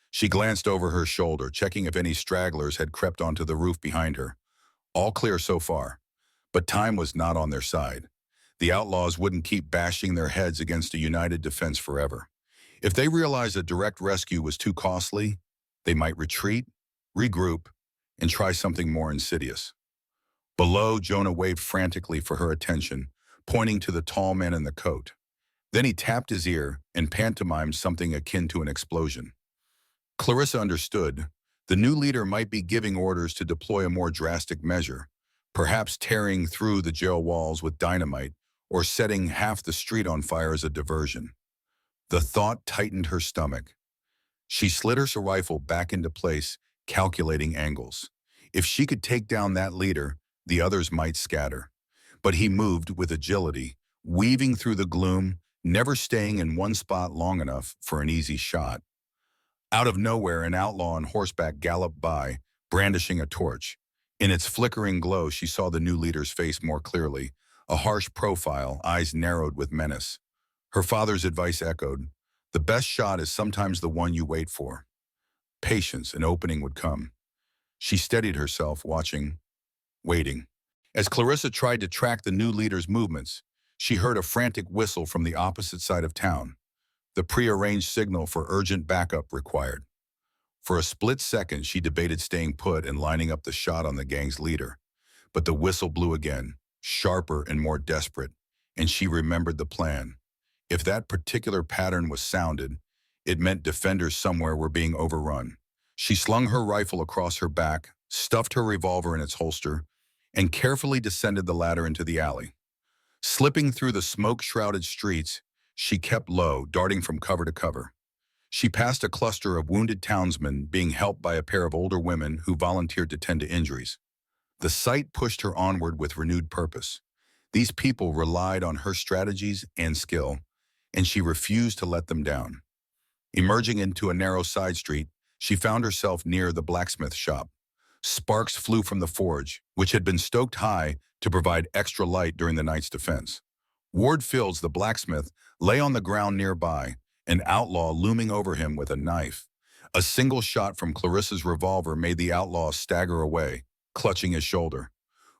A: She glanced over her shoulder, checking if any stragglers had crept onto the roof behind her. All clear so far. But time was not on their side. The outlaws wouldn't keep bashing their heads against a united defense forever. If they realized a direct rescue was too costly, they might retreat, regroup, and try something more insidious. Below, Jonah waved frantically for her attention, pointing to the tall man in the coat. Then he tapped his ear and pantomimed something akin to an explosion. Clarissa understood. The new leader might be giving orders to deploy a more drastic measure, perhaps tearing through the jail walls with dynamite or setting half the street on fire as a diversion. The thought tightened her stomach. She slid her rifle back into place, calculating angles. If she could take down that leader, the others might scatter. But he moved with agility, weaving through the gloom, never staying in one spot long enough for an easy shot. Out of nowhere, an outlaw on horseback galloped by, brandishing a torch. In its flickering glow, she saw the new leader's face more clearly, a harsh profile, eyes narrowed with menace. Her father's advice echoed, "The best shot is sometimes the one you wait for." Patience, an opening would come. She steadied herself, watching, waiting. As Clarissa tried to track the new leader's movements, she heard a frantic whistle from the opposite side of town, the prearranged signal for urgent backup required. For a split second, she debated staying put and lining up the shot on the gang's leader. But the whistle blew again, sharper and more desperate, and she remembered the plan. If that particular pattern was sounded, it meant defenders somewhere were being overrun. She slung her rifle across her back, stuffed her revolver in its holster, and carefully descended the ladder into the alley. Slipping through the smoke-shrouded streets, she kept low, darting from cover to cover. She passed a cluster of wounded townsmen being helped by a pair of older women who volunteered to tend to injuries. The sight pushed her onward with renewed purpose. These people relied on her strategies and skill, and she refused to let them down. Emerging into a narrow side street, she found herself near the blacksmith shop. Sparks flew from the forge, which had been stoked high to provide extra light during the night's defense. Ward Fields, the blacksmith, lay on the ground nearby, an outlaw looming over him with a knife. A single shot from Clarissa's revolver made the outlaw stagger away, clutching his shoulder.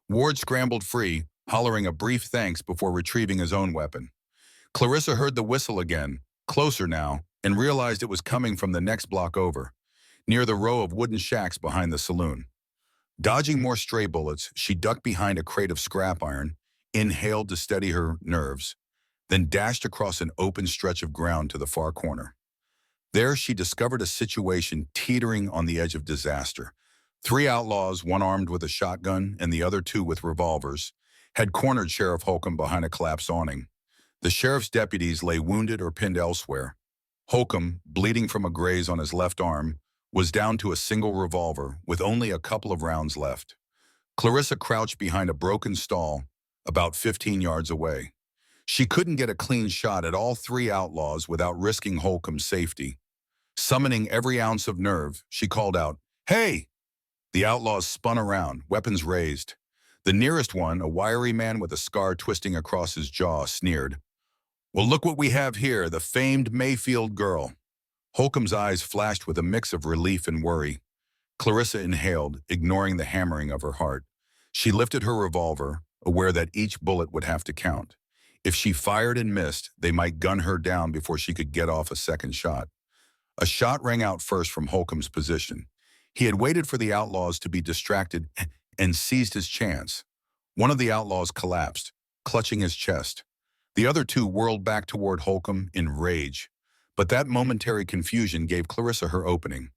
A: Ward scrambled free, hollering a brief thanks before retrieving his own weapon. Clarissa heard the whistle again, closer now, and realized it was coming from the next block over, near the row of wooden shacks behind the saloon. Dodging more stray bullets, she ducked behind a crate of scrap iron, inhaled to steady her nerves, then dashed across an open stretch of ground to the far corner. There she discovered a situation teetering on the edge of disaster. 3 outlaws, one armed with a shotgun and the other 2 with revolvers, had cornered Sheriff Holcomb behind a collapsed awning. The sheriff's deputies lay wounded or pinned elsewhere. Holcomb, bleeding from a graze on his left arm, was down to a single revolver with only a couple of rounds left. Clarissa crouched behind a broken stall about 15 yards away. She couldn't get a clean shot at all 3 outlaws without risking Holcomb's safety. Summoning every ounce of nerve, she called out, "Hey!" The outlaws spun around, weapons raised. The nearest one, a wiry man with a scar twisting across his jaw, sneered, "Well, look what we have here, the famed Mayfield girl." Holcomb's eyes flashed with a mix of relief and worry. Clarissa inhaled, ignoring the hammering of her heart. She lifted her revolver, aware that each bullet would have to count. If she fired and missed, they might gun her down before she could get off a second shot. A shot rang out first from Holcomb's position. He had waited for the outlaws to be distracted and seized his chance. One of the outlaws collapsed, clutching his chest. The other 2 whirled back toward Holcomb in rage. But that momentary confusion gave Clarissa her opening.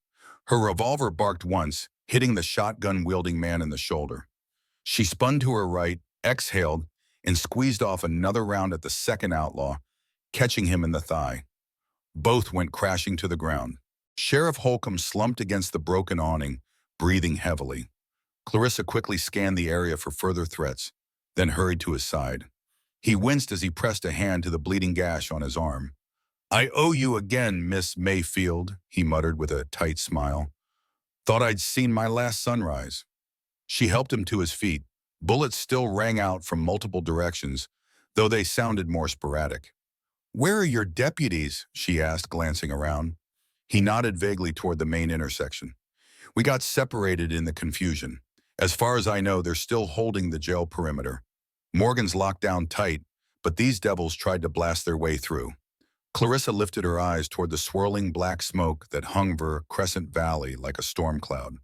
A: Her revolver barked once, hitting the shotgun-wielding man in the shoulder. She spun to her right, exhaled, and squeezed off another round at the second outlaw, catching him in the thigh. Both went crashing to the ground. Sheriff Holcomb slumped against the broken awning, breathing heavily. Clarissa quickly scanned the area for further threats, then hurried to his side. He winced as he pressed a hand to the bleeding gash on his arm. "I owe you again, Miss Mayfield," he muttered with a tight smile. "Thought I'd seen my last sunrise." She helped him to his feet. Bullets still rang out from multiple directions, though they sounded more sporadic. "Where are your deputies?" she asked, glancing around. He nodded vaguely toward the main intersection. "We got separated in the confusion. As far as I know, they're still holding the jail perimeter. Morgan's locked down tight, but these devils tried to blast their way through." Clarissa lifted her eyes toward the swirling black smoke that hung over Crescent Valley like a storm cloud.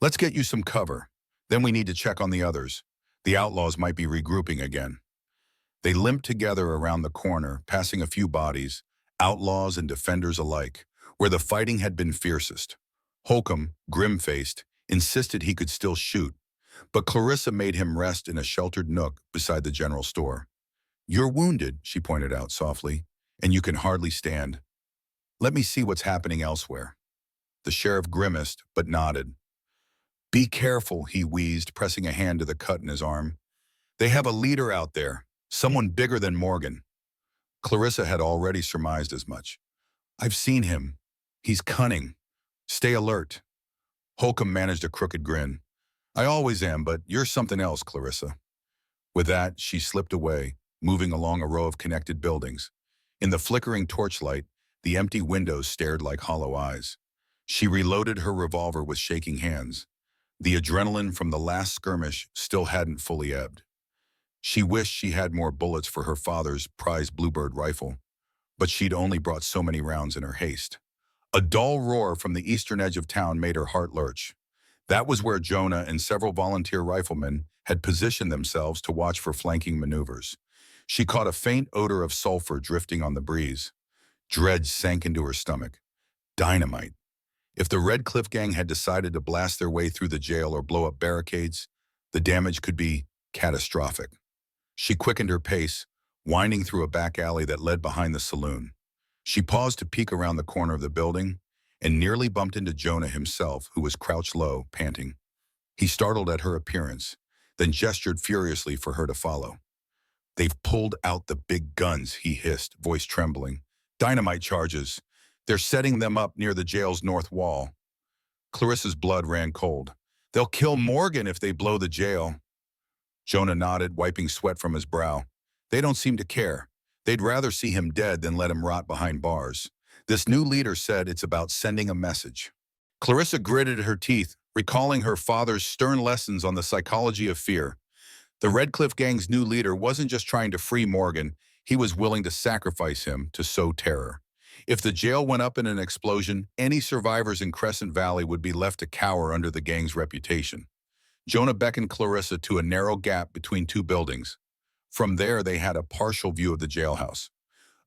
A: "Let's get you some cover. Then we need to check on the others. The outlaws might be regrouping again." They limped together around the corner, passing a few bodies, outlaws and defenders alike, where the fighting had been fiercest. Holcomb, grim-faced, insisted he could still shoot, but Clarissa made him rest in a sheltered nook beside the general store. "You're wounded," she pointed out softly, "and you can hardly stand. Let me see what's happening elsewhere." The sheriff grimaced, but nodded. "Be careful," he wheezed, pressing a hand to the cut in his arm. "They have a leader out there, someone bigger than Morgan." Clarissa had already surmised as much. "I've seen him. He's cunning. Stay alert." Holcomb managed a crooked grin. "I always am, but you're something else, Clarissa." With that, she slipped away, moving along a row of connected buildings. In the flickering torchlight, the empty windows stared like hollow eyes. She reloaded her revolver with shaking hands. The adrenaline from the last skirmish still hadn't fully ebbed. She wished she had more bullets for her father's prized Bluebird rifle, but she'd only brought so many rounds in her haste. A dull roar from the eastern edge of town made her heart lurch. That was where Jonah and several volunteer riflemen had positioned themselves to watch for flanking maneuvers. She caught a faint odor of sulfur drifting on the breeze. Dread sank into her stomach. Dynamite. If the Red Cliff Gang had decided to blast their way through the jail or blow up barricades, the damage could be catastrophic. She quickened her pace, winding through a back alley that led behind the saloon. She paused to peek around the corner of the building and nearly bumped into Jonah himself, who was crouched low, panting. He startled at her appearance, then gestured furiously for her to follow. "They've pulled out the big guns," he hissed, voice trembling. "Dynamite charges. They're setting them up near the jail's north wall." Clarissa's blood ran cold. "They'll kill Morgan if they blow the jail." Jonah nodded, wiping sweat from his brow. "They don't seem to care. They'd rather see him dead than let him rot behind bars. This new leader said it's about sending a message." Clarissa gritted her teeth, recalling her father's stern lessons on the psychology of fear. The Red Cliff Gang's new leader wasn't just trying to free Morgan, he was willing to sacrifice him to sow terror. If the jail went up in an explosion, any survivors in Crescent Valley would be left to cower under the gang's reputation. Jonah beckoned Clarissa to a narrow gap between two buildings. From there, they had a partial view of the jailhouse.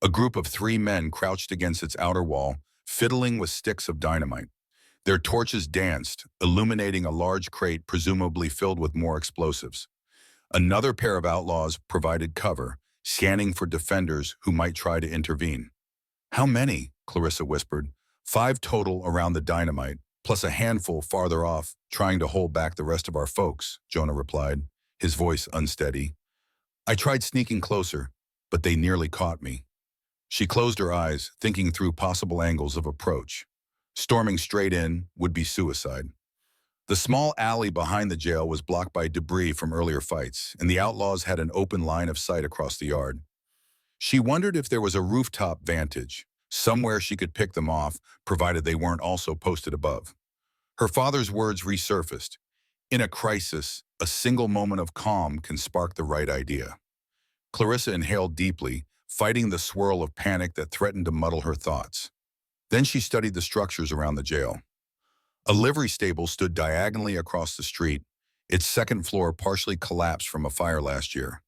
A: A group of 3 men crouched against its outer wall, fiddling with sticks of dynamite. Their torches danced, illuminating a large crate presumably filled with more explosives. Another pair of outlaws provided cover, scanning for defenders who might try to intervene. "How many?" Clarissa whispered. "5 total around the dynamite, plus a handful farther off, trying to hold back the rest of our folks," Jonah replied, his voice unsteady. "I tried sneaking closer, but they nearly caught me." She closed her eyes, thinking through possible angles of approach. Storming straight in would be suicide. The small alley behind the jail was blocked by debris from earlier fights, and the outlaws had an open line of sight across the yard. She wondered if there was a rooftop vantage, somewhere she could pick them off, provided they weren't also posted above. Her father's words resurfaced. In a crisis, a single moment of calm can spark the right idea. Clarissa inhaled deeply, fighting the swirl of panic that threatened to muddle her thoughts. Then she studied the structures around the jail. A livery stable stood diagonally across the street, its second floor partially collapsed from a fire last year.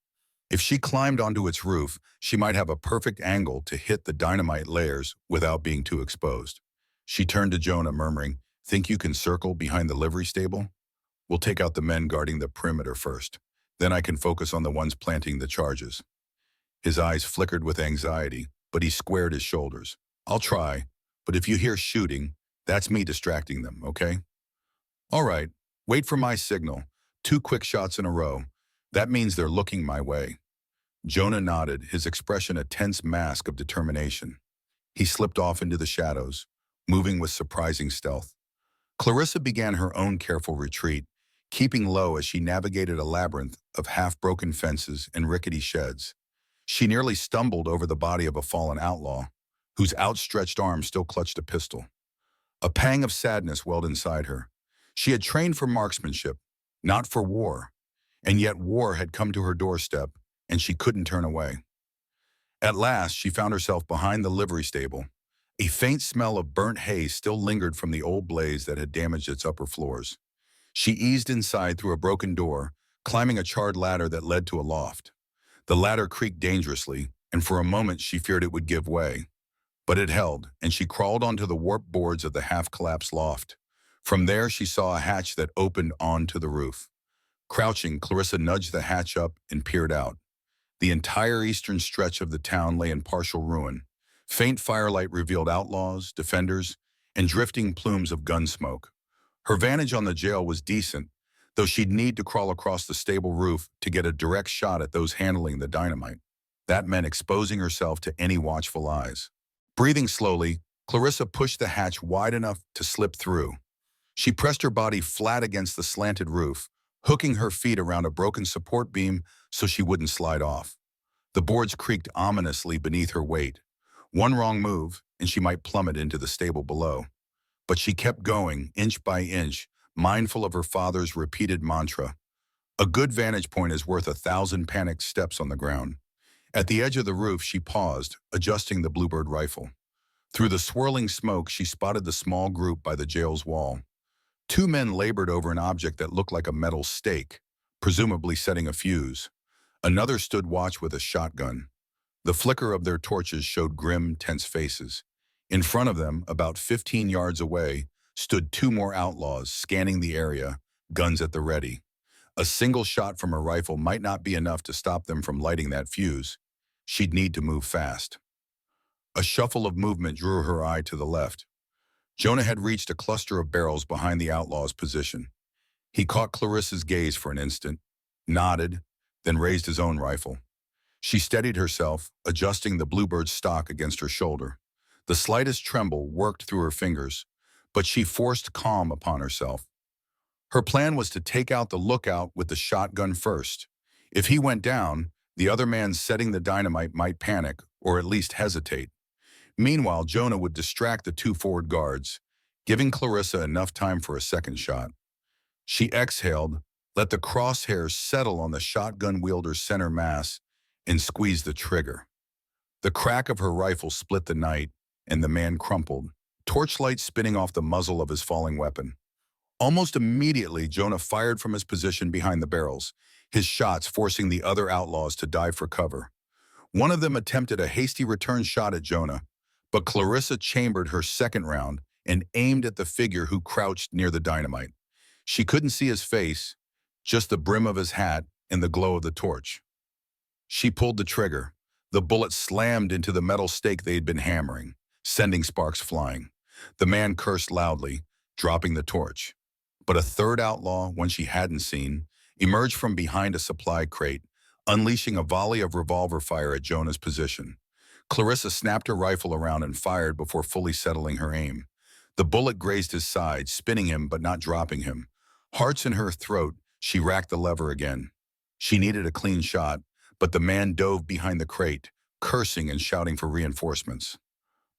A: If she climbed onto its roof, she might have a perfect angle to hit the dynamite layers without being too exposed. She turned to Jonah, murmuring, "Think you can circle behind the livery stable? We'll take out the men guarding the perimeter first. Then I can focus on the ones planting the charges." His eyes flickered with anxiety, but he squared his shoulders. "I'll try, but if you hear shooting, that's me distracting them, okay?" "All right, wait for my signal. 2 quick shots in a row. That means they're looking my way." Jonah nodded, his expression a tense mask of determination. He slipped off into the shadows, moving with surprising stealth. Clarissa began her own careful retreat, keeping low as she navigated a labyrinth of half-broken fences and rickety sheds. She nearly stumbled over the body of a fallen outlaw, whose outstretched arm still clutched a pistol. A pang of sadness welled inside her. She had trained for marksmanship, not for war, and yet war had come to her doorstep, and she couldn't turn away. At last, she found herself behind the livery stable. A faint smell of burnt hay still lingered from the old blaze that had damaged its upper floors. She eased inside through a broken door, climbing a charred ladder that led to a loft. The ladder creaked dangerously, and for a moment she feared it would give way. But it held, and she crawled onto the warped boards of the half-collapsed loft. From there, she saw a hatch that opened onto the roof. Crouching, Clarissa nudged the hatch up and peered out. The entire eastern stretch of the town lay in partial ruin. Faint firelight revealed outlaws, defenders, and drifting plumes of gun smoke. Her vantage on the jail was decent, though she'd need to crawl across the stable roof to get a direct shot at those handling the dynamite. That meant exposing herself to any watchful eyes. Breathing slowly, Clarissa pushed the hatch wide enough to slip through. She pressed her body flat against the slanted roof, hooking her feet around a broken support beam so she wouldn't slide off. The boards creaked ominously beneath her weight. One wrong move, and she might plummet into the stable below. But she kept going, inch by inch, mindful of her father's repeated mantra. A good vantage point is worth 1,000 panicked steps on the ground. At the edge of the roof, she paused, adjusting the Bluebird rifle. Through the swirling smoke, she spotted the small group by the jail's wall. Two men labored over an object that looked like a metal stake, presumably setting a fuse. Another stood watch with a shotgun. The flicker of their torches showed grim, tense faces. In front of them, about 15 yards away, stood two more outlaws, scanning the area, guns at the ready. A single shot from a rifle might not be enough to stop them from lighting that fuse. She'd need to move fast. A shuffle of movement drew her eye to the left. Jonah had reached a cluster of barrels behind the outlaw's position. He caught Clarissa's gaze for an instant, nodded, then raised his own rifle. She steadied herself, adjusting the Bluebird's stock against her shoulder. The slightest tremble worked through her fingers, but she forced calm upon herself. Her plan was to take out the lookout with the shotgun first. If he went down, the other man setting the dynamite might panic, or at least hesitate. Meanwhile, Jonah would distract the two forward guards, giving Clarissa enough time for a second shot. She exhaled, let the crosshairs settle on the shotgun wielder's center mass, and squeezed the trigger. The crack of her rifle split the night, and the man crumpled, torchlight spinning off the muzzle of his falling weapon. Almost immediately, Jonah fired from his position behind the barrels, his shots forcing the other outlaws to dive for cover. One of them attempted a hasty return shot at Jonah, but Clarissa chambered her second round and aimed at the figure who crouched near the dynamite. She couldn't see his face, just the brim of his hat and the glow of the torch. She pulled the trigger. The bullet slammed into the metal stake they had been hammering, sending sparks flying. The man cursed loudly, dropping the torch. But a third outlaw, one she hadn't seen, emerged from behind a supply crate, unleashing a volley of revolver fire at Jonah's position. Clarissa snapped her rifle around and fired before fully settling her aim. The bullet grazed his side, spinning him but not dropping him. Hearts in her throat, she racked the lever again. She needed a clean shot, but the man dove behind the crate, cursing and shouting for reinforcements.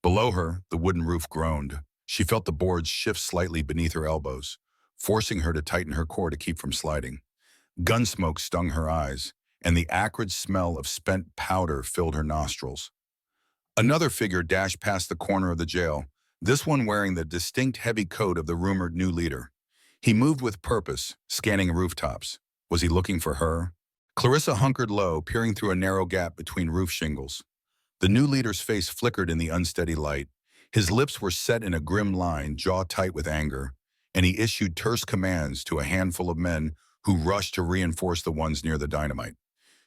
A: Below her, the wooden roof groaned. She felt the boards shift slightly beneath her elbows, forcing her to tighten her core to keep from sliding. Gunsmoke stung her eyes, and the acrid smell of spent powder filled her nostrils. Another figure dashed past the corner of the jail, this one wearing the distinct heavy coat of the rumored new leader. He moved with purpose, scanning rooftops. Was he looking for her? Clarissa hunkered low, peering through a narrow gap between roof shingles. The new leader's face flickered in the unsteady light. His lips were set in a grim line, jaw tight with anger, and he issued terse commands to a handful of men who rushed to reinforce the ones near the dynamite.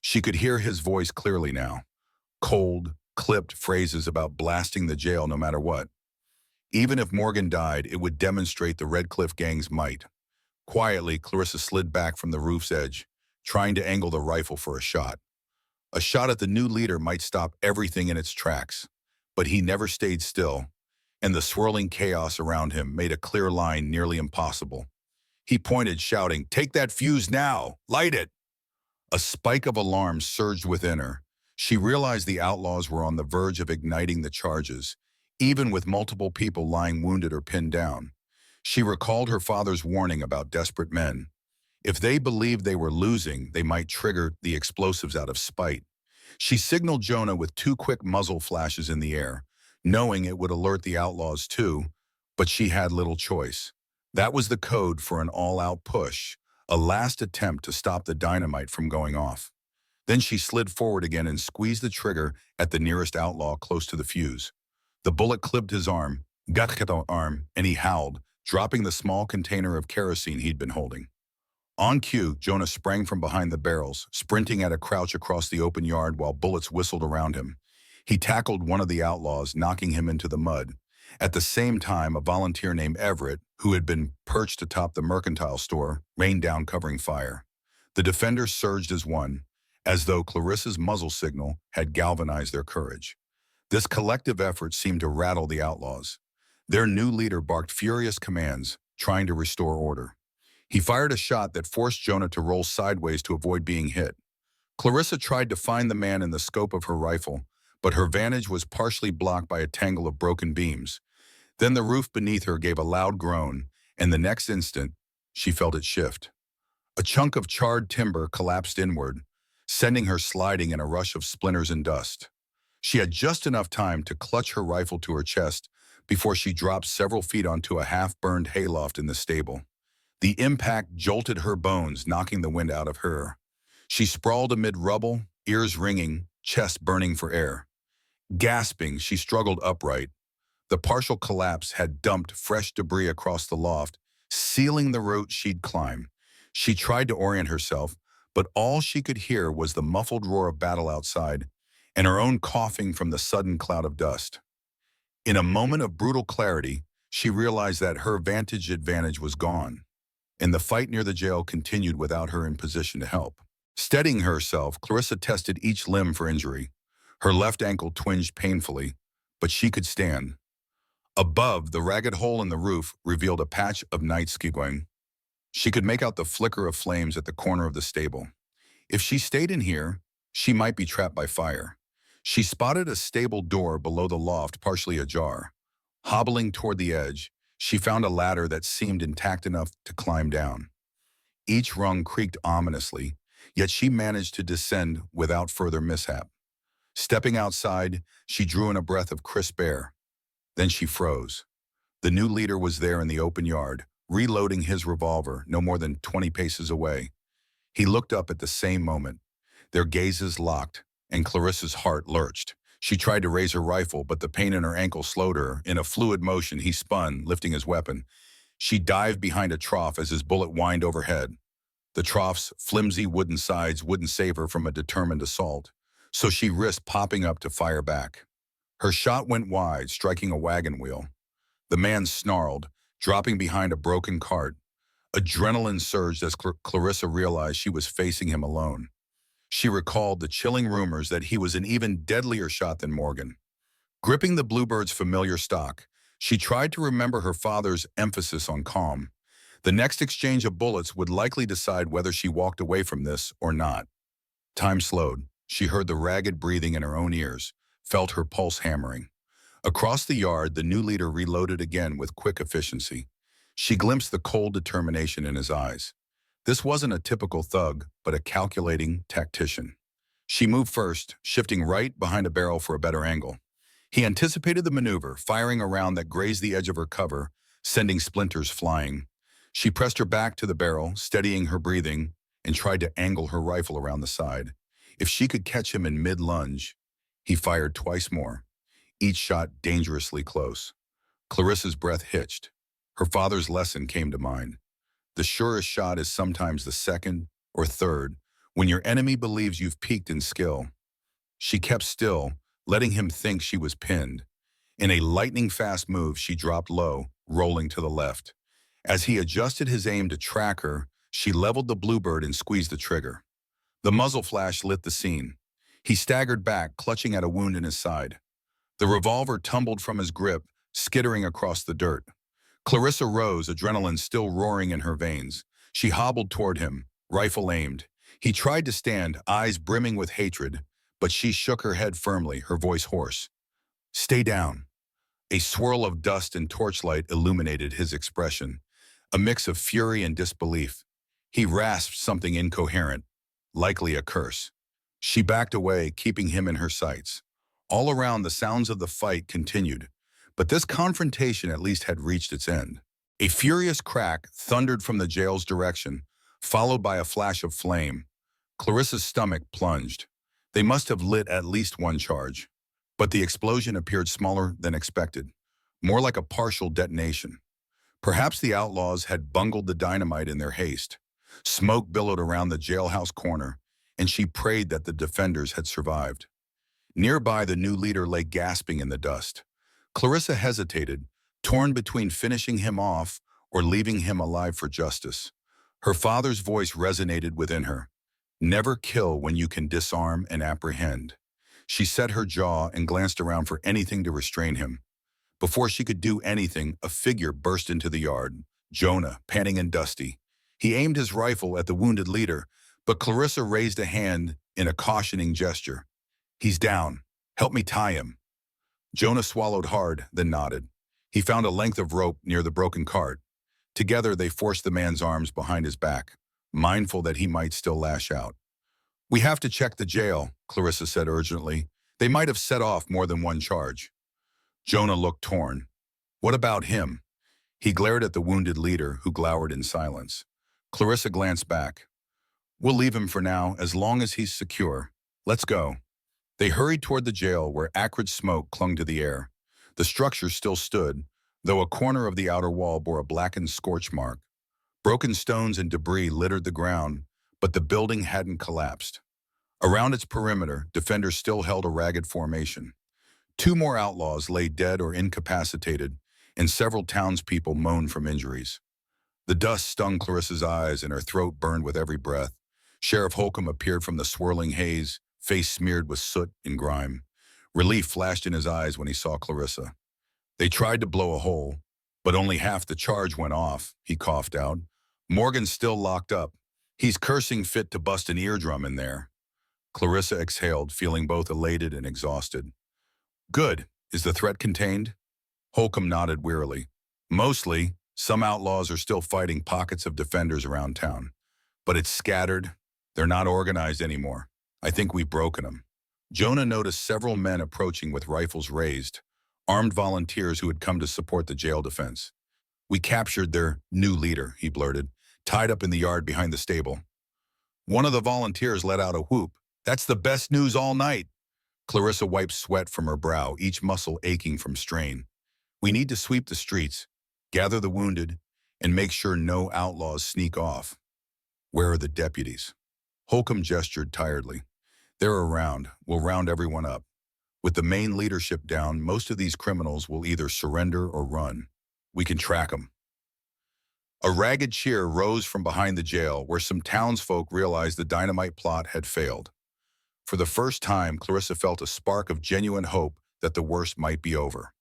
A: She could hear his voice clearly now. Cold, clipped phrases about blasting the jail no matter what. Even if Morgan died, it would demonstrate the Red Cliff Gang's might. Quietly, Clarissa slid back from the roof's edge, trying to angle the rifle for a shot. A shot at the new leader might stop everything in its tracks. But he never stayed still, and the swirling chaos around him made a clear line nearly impossible. He pointed, shouting, "Take that fuse now! Light it!" A spike of alarm surged within her. She realized the outlaws were on the verge of igniting the charges, even with multiple people lying wounded or pinned down. She recalled her father's warning about desperate men. If they believed they were losing, they might trigger the explosives out of spite. She signaled Jonah with two quick muzzle flashes in the air, knowing it would alert the outlaws too, but she had little choice. That was the code for an all-out push, a last attempt to stop the dynamite from going off. Then she slid forward again and squeezed the trigger at the nearest outlaw close to the fuse. The bullet clipped his arm, and he howled, dropping the small container of kerosene he'd been holding. On cue, Jonah sprang from behind the barrels, sprinting at a crouch across the open yard while bullets whistled around him. He tackled one of the outlaws, knocking him into the mud. At the same time, a volunteer named Everett, who had been perched atop the mercantile store, rained down covering fire. The defenders surged as one, as though Clarissa's muzzle signal had galvanized their courage. This collective effort seemed to rattle the outlaws. Their new leader barked furious commands, trying to restore order. He fired a shot that forced Jonah to roll sideways to avoid being hit. Clarissa tried to find the man in the scope of her rifle, but her vantage was partially blocked by a tangle of broken beams. Then the roof beneath her gave a loud groan, and the next instant, she felt it shift. A chunk of charred timber collapsed inward, sending her sliding in a rush of splinters and dust. She had just enough time to clutch her rifle to her chest before she dropped several feet onto a half-burned hayloft in the stable. The impact jolted her bones, knocking the wind out of her. She sprawled amid rubble, ears ringing, chest burning for air. Gasping, she struggled upright. The partial collapse had dumped fresh debris across the loft, sealing the route she'd climb. She tried to orient herself, but all she could hear was the muffled roar of battle outside and her own coughing from the sudden cloud of dust. In a moment of brutal clarity, she realized that her vantage advantage was gone, and the fight near the jail continued without her in position to help. Steadying herself, Clarissa tested each limb for injury. Her left ankle twinged painfully, but she could stand. Above, the ragged hole in the roof revealed a patch of night skiing. She could make out the flicker of flames at the corner of the stable. If she stayed in here, she might be trapped by fire. She spotted a stable door below the loft, partially ajar. Hobbling toward the edge, she found a ladder that seemed intact enough to climb down. Each rung creaked ominously, yet she managed to descend without further mishap. Stepping outside, she drew in a breath of crisp air. Then she froze. The new leader was there in the open yard, reloading his revolver no more than 20 paces away. He looked up at the same moment. Their gazes locked, and Clarissa's heart lurched. She tried to raise her rifle, but the pain in her ankle slowed her. In a fluid motion, he spun, lifting his weapon. She dived behind a trough as his bullet whined overhead. The trough's flimsy wooden sides wouldn't save her from a determined assault, so she risked popping up to fire back. Her shot went wide, striking a wagon wheel. The man snarled, dropping behind a broken cart. Adrenaline surged as Clarissa realized she was facing him alone. She recalled the chilling rumors that he was an even deadlier shot than Morgan. Gripping the Bluebird's familiar stock, she tried to remember her father's emphasis on calm. The next exchange of bullets would likely decide whether she walked away from this or not. Time slowed. She heard the ragged breathing in her own ears, felt her pulse hammering. Across the yard, the new leader reloaded again with quick efficiency. She glimpsed the cold determination in his eyes. This wasn't a typical thug, but a calculating tactician. She moved first, shifting right behind a barrel for a better angle. He anticipated the maneuver, firing a round that grazed the edge of her cover, sending splinters flying. She pressed her back to the barrel, steadying her breathing, and tried to angle her rifle around the side. If she could catch him in mid-lunge, he fired twice more, each shot dangerously close. Clarissa's breath hitched. Her father's lesson came to mind. The surest shot is sometimes the second or third, when your enemy believes you've peaked in skill. She kept still, letting him think she was pinned. In a lightning-fast move, she dropped low, rolling to the left. As he adjusted his aim to track her, she leveled the Bluebird and squeezed the trigger. The muzzle flash lit the scene. He staggered back, clutching at a wound in his side. The revolver tumbled from his grip, skittering across the dirt. Clarissa rose, adrenaline still roaring in her veins. She hobbled toward him, rifle aimed. He tried to stand, eyes brimming with hatred, but she shook her head firmly, her voice hoarse. "Stay down." A swirl of dust and torchlight illuminated his expression, a mix of fury and disbelief. He rasped something incoherent, likely a curse. She backed away, keeping him in her sights. All around, the sounds of the fight continued, but this confrontation at least had reached its end. A furious crack thundered from the jail's direction, followed by a flash of flame. Clarissa's stomach plunged. They must have lit at least one charge. But the explosion appeared smaller than expected, more like a partial detonation. Perhaps the outlaws had bungled the dynamite in their haste. Smoke billowed around the jailhouse corner, and she prayed that the defenders had survived. Nearby, the new leader lay gasping in the dust. Clarissa hesitated, torn between finishing him off or leaving him alive for justice. Her father's voice resonated within her. Never kill when you can disarm and apprehend. She set her jaw and glanced around for anything to restrain him. Before she could do anything, a figure burst into the yard. Jonah, panting and dusty. He aimed his rifle at the wounded leader, but Clarissa raised a hand in a cautioning gesture. "He's down. Help me tie him." Jonah swallowed hard, then nodded. He found a length of rope near the broken cart. Together, they forced the man's arms behind his back, mindful that he might still lash out. "We have to check the jail," Clarissa said urgently. "They might have set off more than one charge." Jonah looked torn. "What about him?" He glared at the wounded leader, who glowered in silence. Clarissa glanced back. "We'll leave him for now, as long as he's secure. Let's go." They hurried toward the jail, where acrid smoke clung to the air. The structure still stood, though a corner of the outer wall bore a blackened scorch mark. Broken stones and debris littered the ground, but the building hadn't collapsed. Around its perimeter, defenders still held a ragged formation. Two more outlaws lay dead or incapacitated, and several townspeople moaned from injuries. The dust stung Clarissa's eyes, and her throat burned with every breath. Sheriff Holcomb appeared from the swirling haze, face smeared with soot and grime. Relief flashed in his eyes when he saw Clarissa. "They tried to blow a hole, but only half the charge went off," he coughed out. "Morgan's still locked up. He's cursing fit to bust an eardrum in there." Clarissa exhaled, feeling both elated and exhausted. "Good. Is the threat contained?" Holcomb nodded wearily. "Mostly. Some outlaws are still fighting pockets of defenders around town. But it's scattered. They're not organized anymore. I think we've broken them." Jonah noticed several men approaching with rifles raised, armed volunteers who had come to support the jail defense. "We captured their new leader," he blurted, "tied up in the yard behind the stable." One of the volunteers let out a whoop. "That's the best news all night." Clarissa wiped sweat from her brow, each muscle aching from strain. "We need to sweep the streets, gather the wounded, and make sure no outlaws sneak off." "Where are the deputies?" Holcomb gestured tiredly. "They're around. We'll round everyone up. With the main leadership down, most of these criminals will either surrender or run. We can track them." A ragged cheer rose from behind the jail, where some townsfolk realized the dynamite plot had failed. For the first time, Clarissa felt a spark of genuine hope that the worst might be over.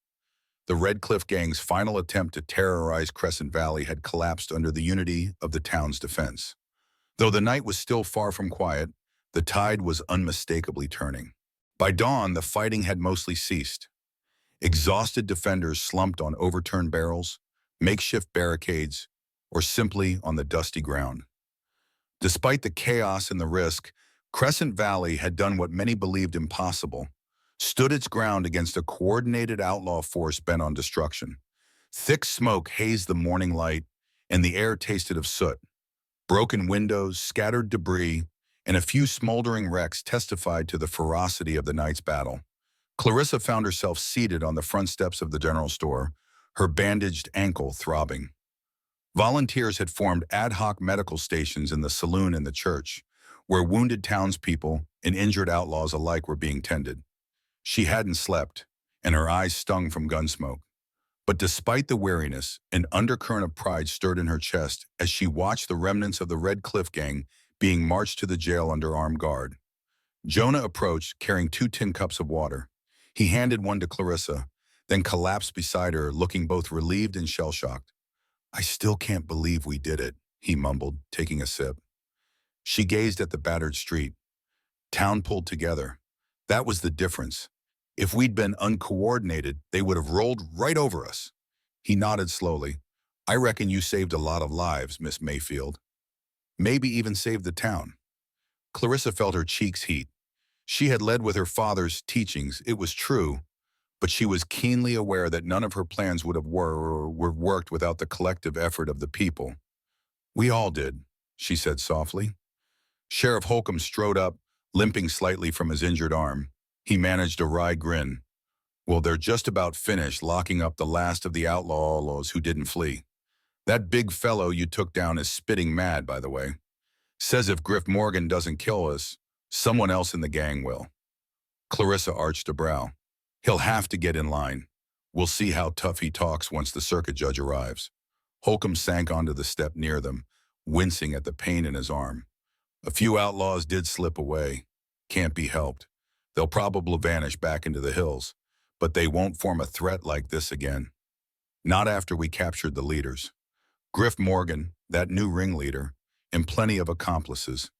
A: The Red Cliff Gang's final attempt to terrorize Crescent Valley had collapsed under the unity of the town's defense. Though the night was still far from quiet, the tide was unmistakably turning. By dawn, the fighting had mostly ceased. Exhausted defenders slumped on overturned barrels, makeshift barricades, or simply on the dusty ground. Despite the chaos and the risk, Crescent Valley had done what many believed impossible, stood its ground against a coordinated outlaw force bent on destruction. Thick smoke hazed the morning light, and the air tasted of soot. Broken windows, scattered debris, and a few smoldering wrecks testified to the ferocity of the night's battle. Clarissa found herself seated on the front steps of the general store, her bandaged ankle throbbing. Volunteers had formed ad hoc medical stations in the saloon and the church, where wounded townspeople and injured outlaws alike were being tended. She hadn't slept, and her eyes stung from gunsmoke. But despite the weariness, an undercurrent of pride stirred in her chest as she watched the remnants of the Red Cliff Gang being marched to the jail under armed guard. Jonah approached, carrying 2 tin cups of water. He handed one to Clarissa, then collapsed beside her, looking both relieved and shell-shocked. I still can't believe we did it, he mumbled, taking a sip. She gazed at the battered street. Town pulled together. That was the difference. If we'd been uncoordinated, they would have rolled right over us. He nodded slowly. I reckon you saved a lot of lives, Miss Mayfield. Maybe even saved the town. Clarissa felt her cheeks heat. She had led with her father's teachings, it was true, but she was keenly aware that none of her plans would have worked without the collective effort of the people. We all did, she said softly. Sheriff Holcomb strode up, limping slightly from his injured arm. He managed a wry grin. Well, they're just about finished locking up the last of the outlaws who didn't flee. That big fellow you took down is spitting mad, by the way. Says if Griff Morgan doesn't kill us, someone else in the gang will. Clarissa arched a brow. He'll have to get in line. We'll see how tough he talks once the circuit judge arrives. Holcomb sank onto the step near them, wincing at the pain in his arm. A few outlaws did slip away. Can't be helped. They'll probably vanish back into the hills, but they won't form a threat like this again. Not after we captured the leaders. Griff Morgan, that new ringleader, and plenty of accomplices.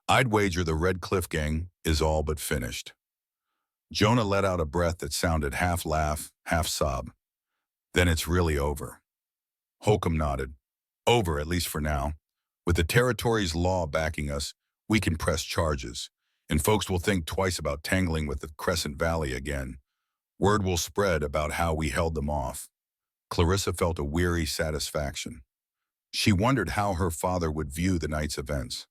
A: I'd wager the Red Cliff gang is all but finished. Jonah let out a breath that sounded half laugh, half sob. Then it's really over. Holcomb nodded. Over, at least for now. With the territory's law backing us, we can press charges, and folks will think twice about tangling with the Crescent Valley again. Word will spread about how we held them off. Clarissa felt a weary satisfaction. She wondered how her father would view the night's events.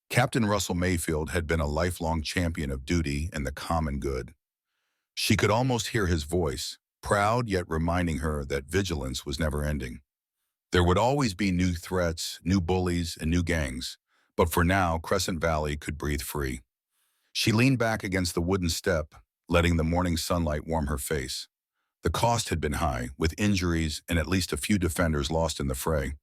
A: Captain Russell Mayfield had been a lifelong champion of duty and the common good. She could almost hear his voice, proud yet reminding her that vigilance was never ending. There would always be new threats, new bullies, and new gangs, but for now, Crescent Valley could breathe free. She leaned back against the wooden step, letting the morning sunlight warm her face. The cost had been high, with injuries and at least a few defenders lost in the fray.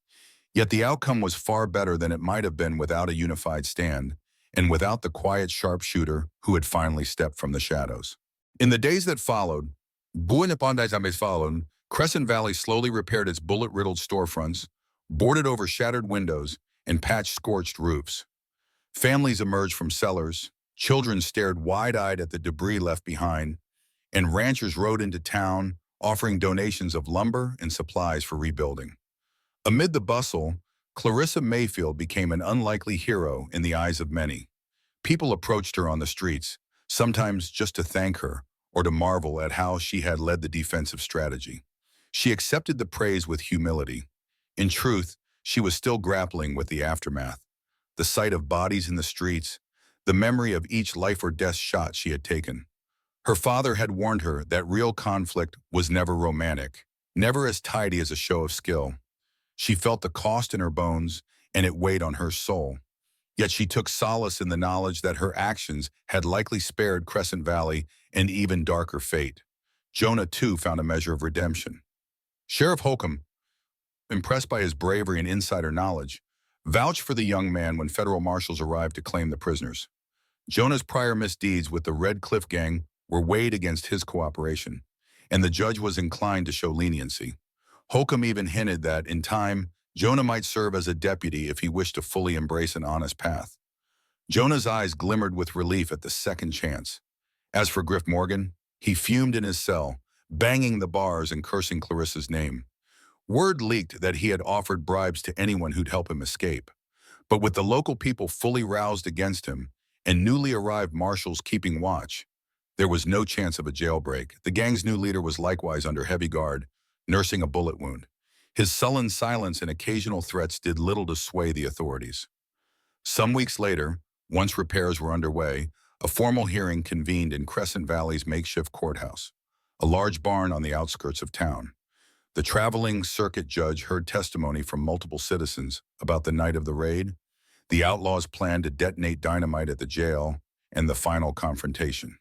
A: Yet the outcome was far better than it might have been without a unified stand, and without the quiet sharpshooter who had finally stepped from the shadows. In the days that followed, Crescent Valley slowly repaired its bullet-riddled storefronts, boarded over shattered windows, and patched scorched roofs. Families emerged from cellars, children stared wide-eyed at the debris left behind, and ranchers rode into town, offering donations of lumber and supplies for rebuilding. Amid the bustle, Clarissa Mayfield became an unlikely hero in the eyes of many. People approached her on the streets, sometimes just to thank her or to marvel at how she had led the defensive strategy. She accepted the praise with humility. In truth, she was still grappling with the aftermath. The sight of bodies in the streets, the memory of each life or death shot she had taken. Her father had warned her that real conflict was never romantic, never as tidy as a show of skill. She felt the cost in her bones, and it weighed on her soul. Yet she took solace in the knowledge that her actions had likely spared Crescent Valley an even darker fate. Jonah, too, found a measure of redemption. Sheriff Holcomb, impressed by his bravery and insider knowledge, vouched for the young man when federal marshals arrived to claim the prisoners. Jonah's prior misdeeds with the Red Cliff gang were weighed against his cooperation, and the judge was inclined to show leniency. Holcomb even hinted that, in time, Jonah might serve as a deputy if he wished to fully embrace an honest path. Jonah's eyes glimmered with relief at the second chance. As for Griff Morgan, he fumed in his cell, banging the bars and cursing Clarissa's name. Word leaked that he had offered bribes to anyone who'd help him escape. But with the local people fully roused against him and newly arrived marshals keeping watch, there was no chance of a jailbreak. The gang's new leader was likewise under heavy guard, nursing a bullet wound. His sullen silence and occasional threats did little to sway the authorities. Some weeks later, once repairs were underway, a formal hearing convened in Crescent Valley's makeshift courthouse, a large barn on the outskirts of town. The traveling circuit judge heard testimony from multiple citizens about the night of the raid, the outlaws' plan to detonate dynamite at the jail, and the final confrontation.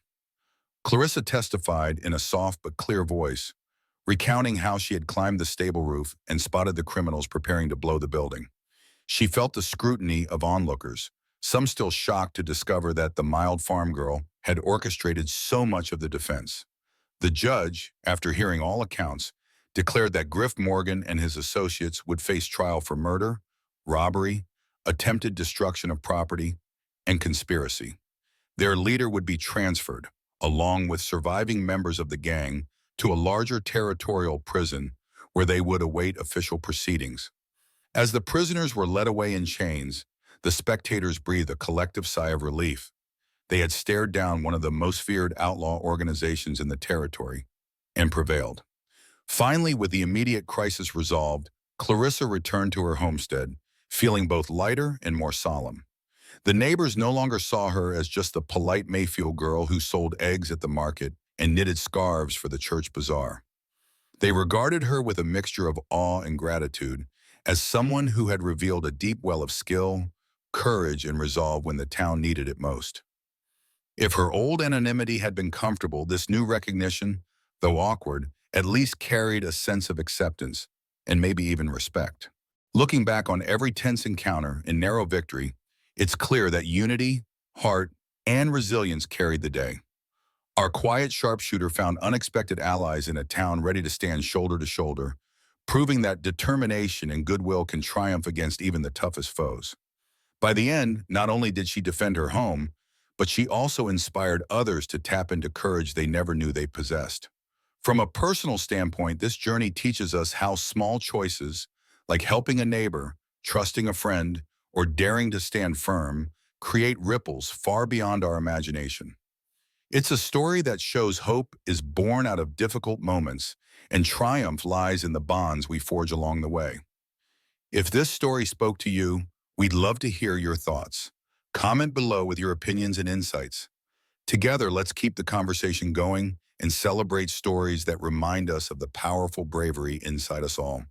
A: Clarissa testified in a soft but clear voice, recounting how she had climbed the stable roof and spotted the criminals preparing to blow the building. She felt the scrutiny of onlookers, some still shocked to discover that the mild farm girl had orchestrated so much of the defense. The judge, after hearing all accounts, declared that Griff Morgan and his associates would face trial for murder, robbery, attempted destruction of property, and conspiracy. Their leader would be transferred, along with surviving members of the gang, to a larger territorial prison where they would await official proceedings. As the prisoners were led away in chains, the spectators breathed a collective sigh of relief. They had stared down one of the most feared outlaw organizations in the territory and prevailed. Finally, with the immediate crisis resolved, Clarissa returned to her homestead, feeling both lighter and more solemn. The neighbors no longer saw her as just the polite Mayfield girl who sold eggs at the market and knitted scarves for the church bazaar. They regarded her with a mixture of awe and gratitude as someone who had revealed a deep well of skill, courage, and resolve when the town needed it most. If her old anonymity had been comfortable, this new recognition, though awkward, at least carried a sense of acceptance and maybe even respect. Looking back on every tense encounter and narrow victory, it's clear that unity, heart, and resilience carried the day. Our quiet sharpshooter found unexpected allies in a town ready to stand shoulder to shoulder, proving that determination and goodwill can triumph against even the toughest foes. By the end, not only did she defend her home, but she also inspired others to tap into courage they never knew they possessed. From a personal standpoint, this journey teaches us how small choices, like helping a neighbor, trusting a friend, or daring to stand firm, create ripples far beyond our imagination. It's a story that shows hope is born out of difficult moments, and triumph lies in the bonds we forge along the way. If this story spoke to you, we'd love to hear your thoughts. Comment below with your opinions and insights. Together, let's keep the conversation going and celebrate stories that remind us of the powerful bravery inside us all.